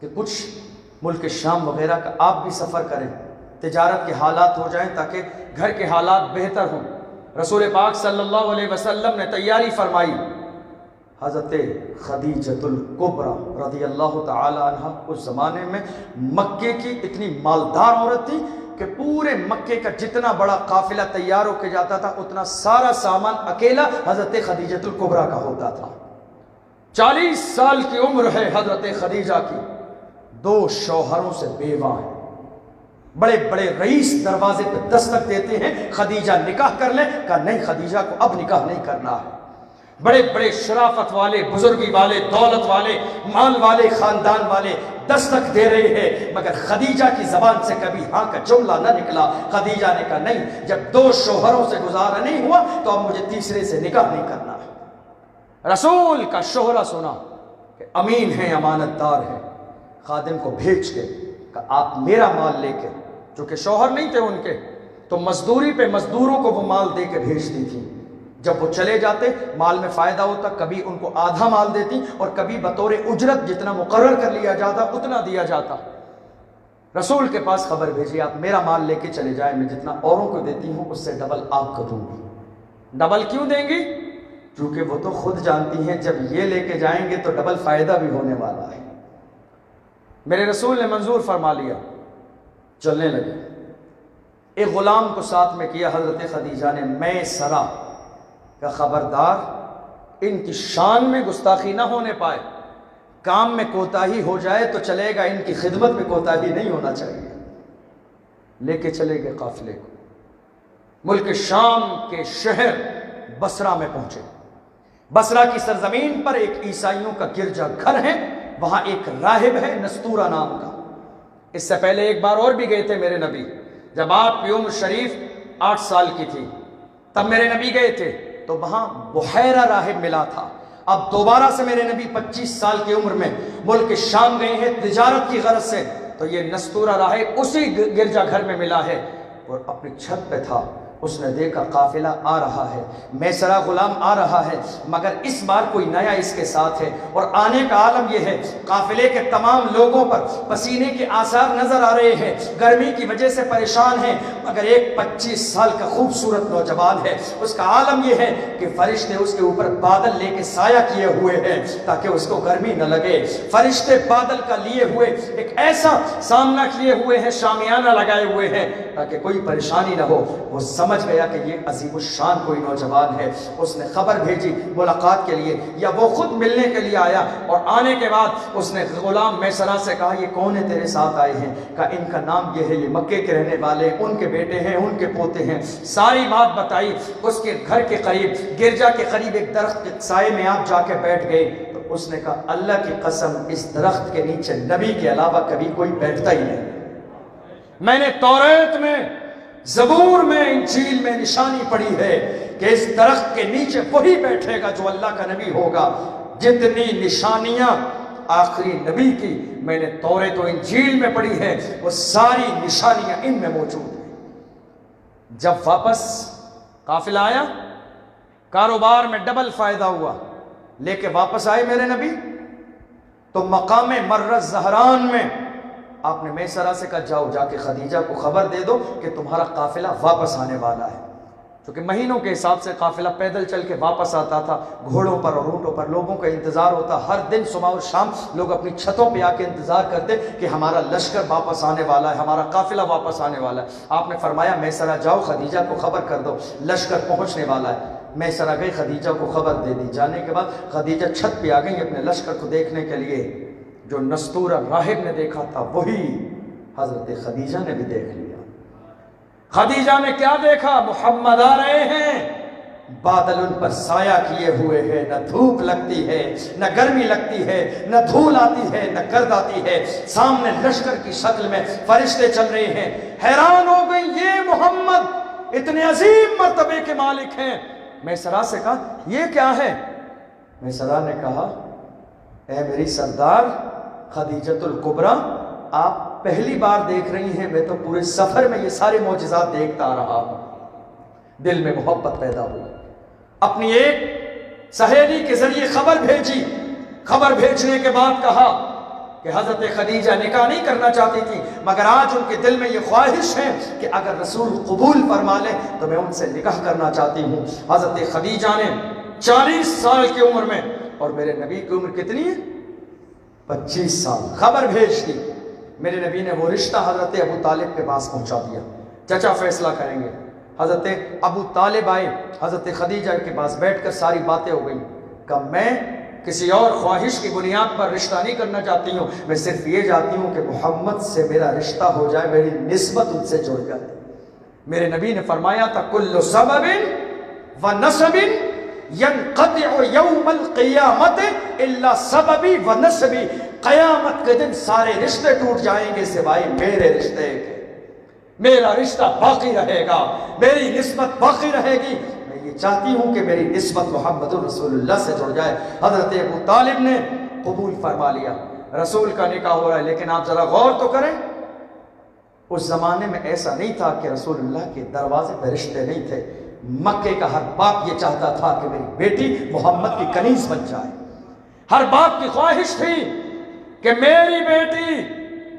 کہ کچھ ملک شام وغیرہ کا آپ بھی سفر کریں، تجارت کے حالات ہو جائیں تاکہ گھر کے حالات بہتر ہوں۔ رسول پاک صلی اللہ علیہ وسلم نے تیاری فرمائی۔ حضرت خدیجۃ الکبریٰ رضی اللہ تعالی عنہ اس زمانے میں مکے کی اتنی مالدار عورت تھی کہ پورے مکے کا جتنا بڑا قافلہ تیار ہو کے جاتا تھا اتنا سارا سامان اکیلا حضرت خدیجۃ الکبریٰ کا ہوتا تھا۔ 40 سال کی عمر ہے حضرت خدیجہ کی، 2 شوہروں سے بیوہ ہیں، بڑے بڑے رئیس دروازے پہ دستک دیتے ہیں، خدیجہ نکاح کر لیں، کہا نہیں خدیجہ کو اب نکاح نہیں کرنا ہے۔ بڑے بڑے شرافت والے، بزرگی والے، دولت والے، مال والے، خاندان والے دستک دے رہے ہیں، مگر خدیجہ کی زبان سے کبھی ہاں کا جملہ نہ نکلا۔ خدیجہ نے کہا نہیں، جب 2 شوہروں سے گزارا نہیں ہوا تو اب مجھے تیسرے سے نکاح نہیں کرنا ہے۔ رسول کا شوہرہ سنا کہ امین ہیں، امانت دار ہیں، خادم کو بھیج کے کہ آپ میرا مال لے کے، چونکہ شوہر نہیں تھے ان کے تو مزدوری پہ مزدوروں کو وہ مال دے کے بھیجتی تھی، جب وہ چلے جاتے مال میں فائدہ ہوتا، کبھی ان کو آدھا مال دیتی اور کبھی بطور اجرت جتنا مقرر کر لیا جاتا اتنا دیا جاتا۔ رسول کے پاس خبر بھیجی آپ میرا مال لے کے چلے جائیں، میں جتنا اوروں کو دیتی ہوں اس سے ڈبل آپ کو دوں گی۔ ڈبل کیوں دیں گی؟ کیونکہ وہ تو خود جانتی ہیں جب یہ لے کے جائیں گے تو ڈبل فائدہ بھی ہونے والا ہے۔ میرے رسول نے منظور فرما لیا، چلنے لگے۔ ایک غلام کو ساتھ میں کیا حضرت خدیجہ نے، میں سرا کا خبردار ان کی شان میں گستاخی نہ ہونے پائے، کام میں کوتاہی ہو جائے تو چلے گا، ان کی خدمت میں کوتاہی نہیں ہونا چاہیے۔ لے کے چلے گئے قافلے کو، ملک شام کے شہر بصرہ میں پہنچے۔ بصرہ کی سرزمین پر ایک عیسائیوں کا گرجا گھر ہے، وہاں ایک راہب ہے نستورہ نام کا۔ اس سے پہلے ایک بار اور بھی گئے تھے میرے نبی، جب آپ کی عمر شریف 8 سال کی تھی تب میرے نبی گئے تھے تو وہاں بحیرہ راہب ملا تھا۔ اب دوبارہ سے میرے نبی 25 سال کی عمر میں ملک شام گئے ہیں تجارت کی غرض سے، تو یہ نستورہ راہب اسی گرجا گھر میں ملا ہے اور اپنی چھت پہ تھا۔ اس نے دیکھا قافلہ آ رہا ہے، میسرہ غلام آ رہا ہے، مگر اس بار کوئی نیا اس کے ساتھ ہے، اور آنے کا عالم یہ ہے قافلے کے تمام لوگوں پر پسینے کے آثار نظر آ رہے ہیں، گرمی کی وجہ سے پریشان ہیں، مگر ایک 25 سال کا خوبصورت نوجوان ہے، اس کا عالم یہ ہے کہ فرشتے اس کے اوپر بادل لے کے سایہ کیے ہوئے ہیں تاکہ اس کو گرمی نہ لگے، فرشتے بادل کا لیے ہوئے ایک ایسا سامنا کیے ہوئے ہیں، شامیانہ لگائے ہوئے ہیں تاکہ کوئی پریشانی نہ ہو۔ وہ سمجھ گیا کہ یہ عظیم الشان کوئی نوجوان ہے، اس نے خبر بھیجی ملاقات کے لیے، یا وہ خود ملنے کے لیے آیا، اور آنے کے بعد اس نے غلام میسرہ سے کہا یہ کون ہے تیرے ساتھ آئے ہیں؟ کہا ان کا نام یہ ہے، یہ مکے کے رہنے والے، ان کے بیٹے ہیں، ان کے پوتے ہیں، ساری بات بتائی۔ اس کے گھر کے قریب گرجا کے قریب ایک درخت کے سائے میں آپ جا کے بیٹھ گئے، تو اس نے کہا اللہ کی قسم اس درخت کے نیچے نبی کے علاوہ کبھی کوئی بیٹھتا ہی نہیں، میں نے توریت میں، زبور میں، انجیل میں نشانی پڑی ہے کہ اس درخت کے نیچے وہی بیٹھے گا جو اللہ کا نبی ہوگا۔ جتنی نشانیاں آخری نبی کی میں نے توریت و انجیل میں پڑھی ہے، وہ ساری نشانیاں ان میں موجود ہیں۔ جب واپس قافلہ آیا، کاروبار میں ڈبل فائدہ ہوا، لے کے واپس آئے میرے نبی، تو مقام مرہ زہران میں آپ نے میسرہ سے کہا جاؤ جا کے خدیجہ کو خبر دے دو کہ تمہارا قافلہ واپس آنے والا ہے، کیونکہ مہینوں کے حساب سے قافلہ پیدل چل کے واپس آتا تھا، گھوڑوں پر اور اونٹوں پر لوگوں کا انتظار ہوتا، ہر دن صبح اور شام لوگ اپنی چھتوں پہ آ کے انتظار کرتے کہ ہمارا لشکر واپس آنے والا ہے، ہمارا قافلہ واپس آنے والا ہے۔ آپ نے فرمایا میسرہ جاؤ خدیجہ کو خبر کر دو لشکر پہنچنے والا ہے۔ میسرہ گئی، خدیجہ کو خبر دے دی، جانے کے بعد خدیجہ چھت پہ آ گئی اپنے لشکر کو دیکھنے کے لیے، جو نستور راہب نے دیکھا تھا وہی حضرت خدیجہ نے بھی دیکھ لیا۔ خدیجہ نے کیا دیکھا؟ محمد آ رہے ہیں، بادل ان پر سایہ کیے ہوئے ہیں، نہ دھوپ لگتی ہے، نہ گرمی لگتی ہے، نہ دھول آتی ہے، نہ گرد آتی ہے، سامنے لشکر کی شکل میں فرشتے چل رہے ہیں۔ حیران ہو گئی، یہ محمد اتنے عظیم مرتبے کے مالک ہیں۔ میسرہ سے کہا یہ کیا ہے؟ میسرہ نے کہا اے میری سردار خدیجۃ الکبریٰ، آپ پہلی بار دیکھ رہی ہیں، میں تو پورے سفر میں یہ سارے معجزات دیکھتا آ رہا ہوں۔ دل میں محبت پیدا ہوئی، اپنی ایک سہیلی کے ذریعے خبر بھیجی، خبر بھیجنے کے بعد کہا کہ حضرت خدیجہ نکاح نہیں کرنا چاہتی تھی، مگر آج ان کے دل میں یہ خواہش ہے کہ اگر رسول قبول فرما لے تو میں ان سے نکاح کرنا چاہتی ہوں۔ حضرت خدیجہ نے 40 سال کی عمر میں، اور میرے نبی کی عمر کتنی ہے؟ 25 سال، خبر بھیج دی۔ میرے نبی نے وہ رشتہ حضرت ابو طالب کے پاس پہنچا دیا، چچا فیصلہ کریں گے۔ حضرت ابو طالب آئے، حضرت خدیجہ کے پاس بیٹھ کر ساری باتیں ہو گئیں، کہ میں کسی اور خواہش کی بنیاد پر رشتہ نہیں کرنا چاہتی ہوں، میں صرف یہ چاہتی ہوں کہ محمد سے میرا رشتہ ہو جائے، میری نسبت ان سے جڑ جائے۔ میرے نبی نے فرمایا تھا کل سبب و نسب ینقطع یوم القیامت الا سببی و نسبی، قیامت کے دن سارے رشتے ٹوٹ جائیں گے سوائے میرے رشتے کے، میرا رشتہ باقی رہے گا، میری نسبت باقی رہے گی۔ میں یہ چاہتی ہوں کہ میری نسبت محمد رسول اللہ سے جڑ جائے۔ حضرت ابو طالب نے قبول فرما لیا، رسول کا نکاح ہو رہا ہے، لیکن آپ ذرا غور تو کریں، اس زمانے میں ایسا نہیں تھا کہ رسول اللہ کے دروازے پہ رشتے نہیں تھے۔ مکے کا ہر باپ یہ چاہتا تھا کہ میری بیٹی محمد کی کنیز بن جائے، ہر باپ کی خواہش تھی کہ میری بیٹی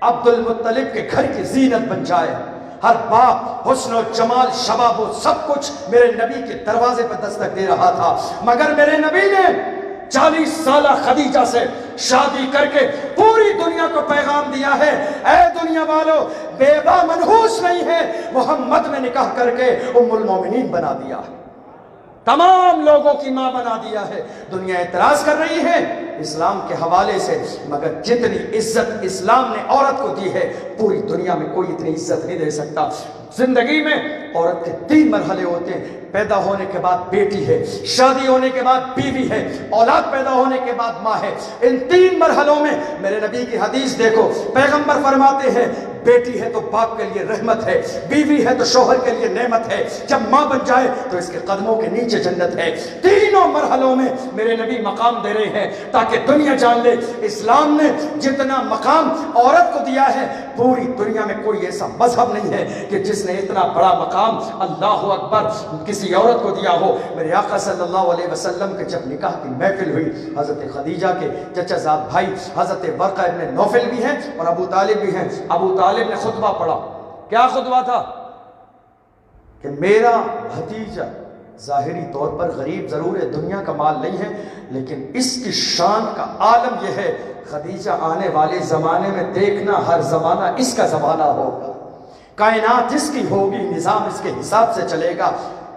عبد المطلب کے گھر کی زینت بن جائے، ہر باپ حسن و جمال شباب و سب کچھ میرے نبی کے دروازے پہ دستک دے رہا تھا، مگر میرے نبی نے 40 سالہ خدیجہ سے شادی کر کے پوری دنیا کو پیغام دیا ہے، اے دنیا والو، بیوہ منحوس نہیں ہے، محمد نے نکاح کر کے ام المومنین بنا دیا، تمام لوگوں کی ماں بنا دیا ہے۔ دنیا اعتراض کر رہی ہے اسلام کے حوالے سے، مگر جتنی عزت اسلام نے عورت کو دی ہے پوری دنیا میں کوئی اتنی عزت نہیں دے سکتا۔ زندگی میں عورت کے 3 مرحلے ہوتے ہیں، پیدا ہونے کے بعد بیٹی ہے، شادی ہونے کے بعد بیوی ہے، اولاد پیدا ہونے کے بعد ماں ہے۔ ان 3 مرحلوں میں میرے نبی کی حدیث دیکھو، پیغمبر فرماتے ہیں بیٹی ہے تو باپ کے لیے رحمت ہے، بیوی ہے تو شوہر کے لیے نعمت ہے، جب ماں بن جائے تو اس کے قدموں کے نیچے جنت ہے۔ تینوں مرحلوں میں میرے نبی مقام دے رہے ہیں تاکہ دنیا جان لے اسلام نے جتنا مقام عورت کو دیا ہے، پوری دنیا میں کوئی ایسا مذہب نہیں ہے کہ جس نے اتنا بڑا مقام اللہ اکبر کسی عورت کو دیا ہو۔ میرے آقا صلی اللہ علیہ وسلم کے جب نکاح کی محفل ہوئی، حضرت خدیجہ کے چچا زاد بھائی حضرت ورقہ ابن نوفل بھی ہیں اور ابو طالب بھی ہیں۔ ابو طالب نے خطبہ پڑھا۔ کیا خطبہ تھا؟ کہ میرا بھتیجا ظاہری طور پر غریب ضرور ہے، دنیا کا مال نہیں ہے، لیکن اس کی شان کا عالم یہ ہے خدیجہ آنے والے زمانے میں دیکھنا ہر زمانہ اس کا زمانہ ہوگا، کائنات اس کی ہوگی، نظام اس کے حساب سے چلے گا۔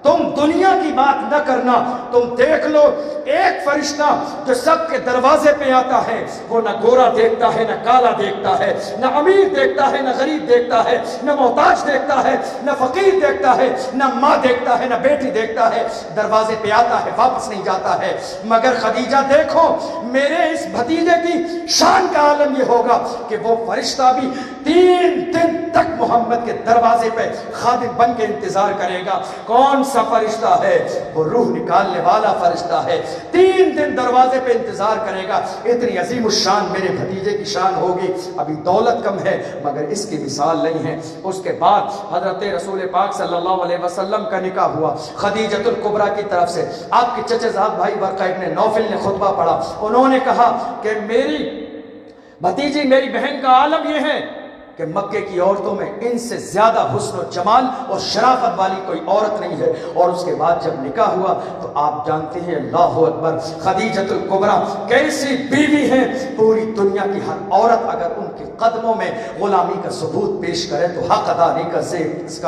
تم دنیا کی بات نہ کرنا، تم دیکھ لو ایک فرشتہ جو سب کے دروازے پہ آتا ہے، وہ نہ گورا دیکھتا ہے، نہ کالا دیکھتا ہے، نہ امیر دیکھتا ہے، نہ غریب دیکھتا ہے، نہ محتاج دیکھتا ہے، نہ فقیر دیکھتا ہے، نہ ماں دیکھتا ہے، نہ بیٹی دیکھتا ہے، دروازے پہ آتا ہے، واپس نہیں جاتا ہے۔ مگر خدیجہ دیکھو میرے اس بھتیجے کی شان کا عالم یہ ہوگا کہ وہ فرشتہ بھی 3 دن تک محمد کے دروازے پہ خادم بن کے انتظار کرے گا۔ کون سا فرشتہ ہے؟ وہ روح نکالنے والا فرشتہ ہے۔ 3 دن دروازے پہ انتظار کرے گا۔ اتنی عظیم الشان میرے بھتیجے کی شان ہوگی۔ ابھی دولت کم ہے مگر اس کی مثال نہیں ہے۔ اس کے بعد حضرت رسول پاک صلی اللہ علیہ وسلم کا نکاح ہوا خدیجۃ الکبریٰ کی طرف سے۔ آپ کے چچا زاد بھائی ورقہ ابن نوفل نے خطبہ پڑھا۔ انہوں نے کہا کہ میری بھتیجی میری بہن کا عالم یہ ہے کہ مکے کی عورتوں میں ان سے زیادہ حسن و جمال اور شرافت والی کوئی عورت نہیں ہے۔ اور اس کے بعد جب نکاح ہوا تو آپ جانتے ہیں اللہ اکبر خدیجۃ الکبریٰ کیسی بیوی ہیں، پوری دنیا کی ہر عورت اگر ان کے قدموں میں غلامی کا ثبوت پیش کرے تو حق ادا نہیں کر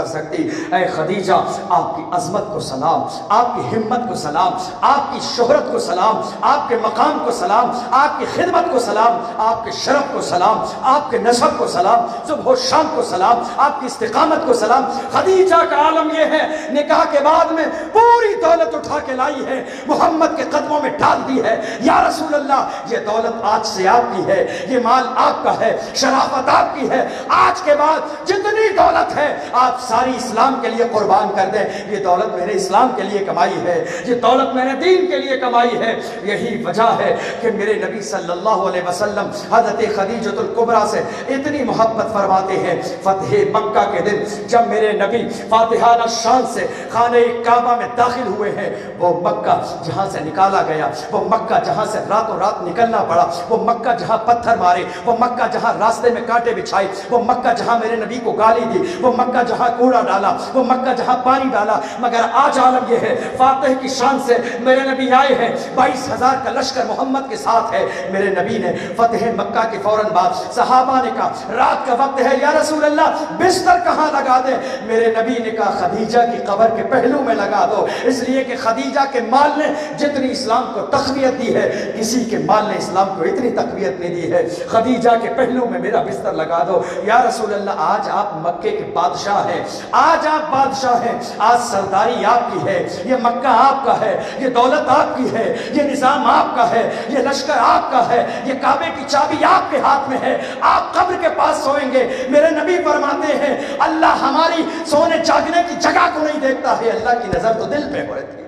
سکتی۔ اے خدیجہ آپ کی عظمت کو سلام، آپ کی ہمت کو سلام، آپ کی شہرت کو سلام، آپ کے مقام کو سلام، آپ کی خدمت کو سلام، آپ کے شرف کو سلام، آپ کے نسب کو سلام، صبح و شام کو سلام، آپ کی استقامت کو سلام۔ خدیجہ کا عالم یہ ہے نکاح کے بعد میں پوری دولت اٹھا کے لائی ہے، محمد کے قدموں میں ڈال دی ہے۔ یا رسول اللہ یہ دولت آج سے آپ کی ہے، یہ مال آپ کا ہے، شرافت آپ کی ہے، آج کے بعد جتنی دولت ہے آپ ساری اسلام کے لیے قربان کر دیں۔ یہ دولت میں نے اسلام کے لیے کمائی ہے، یہ دولت میں نے دین کے لیے کمائی ہے۔ یہی وجہ ہے کہ میرے نبی صلی اللہ علیہ وسلم حضرت خدیجۃ الکبریٰ سے اتنی محبت فرماتے ہیں۔ فتح مکہ کے دن جب میرے نبی فاتحانہ شان سے خانہ کعبہ میں داخل ہوئے ہیں، وہ مکہ جہاں سے نکالا گیا، وہ مکہ جہاں سے راتوں رات نکلنا پڑا، وہ مکہ جہاں پتھر مارے، وہ مکہ جہاں راستے میں کانٹے بچھائے، وہ مکہ جہاں میرے نبی کو گالی دی، وہ مکہ جہاں کوڑا ڈالا، وہ مکہ جہاں پانی ڈالا، مگر آج عالم یہ ہے فاتح کی شان سے میرے نبی آئے ہیں، 22,000 کا لشکر محمد کے ساتھ ہے۔ میرے نبی نے فتح مکہ کے فوراً بعد صحابہ نے کہا رات کا وقت ہے یا رسول اللہ بستر کہاں لگا دے؟ میرے نبی نے کہا خدیجہ کی قبر کے پہلو میں لگا دو، اس لیے کہ خدیجہ کے مال نے جتنی اسلام کو تقویت دی ہے کسی کے مال نے اسلام کو اتنی تقویت نہیں دی ہے۔ خدیجہ کے پہلو میں میرا بستر لگا دو۔ یا رسول اللہ آج آپ مکے کے بادشاہ ہیں، آج آپ بادشاہ ہیں، آج سرداری آپ کی ہے، یہ مکہ آپ کا ہے، یہ دولت آپ کی ہے، یہ نظام آپ کا ہے، یہ لشکر آپ کا ہے، یہ کعبے کی چابی آپ کے ہاتھ میں ہے، آپ قبر کے پاس سوئیں گے۔ میرے نبی فرماتے ہیں اللہ ہماری سونے جاگنے کی جگہ کو نہیں دیکھتا ہے، اللہ کی نظر تو دل پہ ہوتی ہے،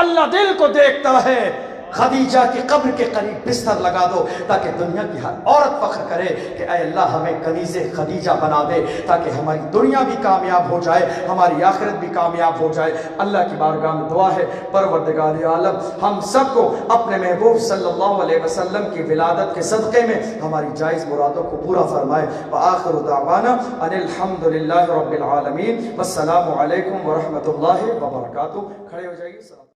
اللہ دل کو دیکھتا ہے۔ خدیجہ کی قبر کے قریب بستر لگا دو تاکہ دنیا کی ہر عورت فخر کرے کہ اے اللہ ہمیں کنیز خدیجہ بنا دے، تاکہ ہماری دنیا بھی کامیاب ہو جائے، ہماری آخرت بھی کامیاب ہو جائے۔ اللہ کی بارگاہ میں دعا ہے پروردگار عالم ہم سب کو اپنے محبوب صلی اللہ علیہ وسلم کی ولادت کے صدقے میں ہماری جائز مرادوں کو پورا فرمائے۔ وآخر دعوانا ان الحمد للہ رب العالمین، والسلام علیکم ورحمۃ اللہ وبرکاتہ۔ کھڑے ہو جائیے۔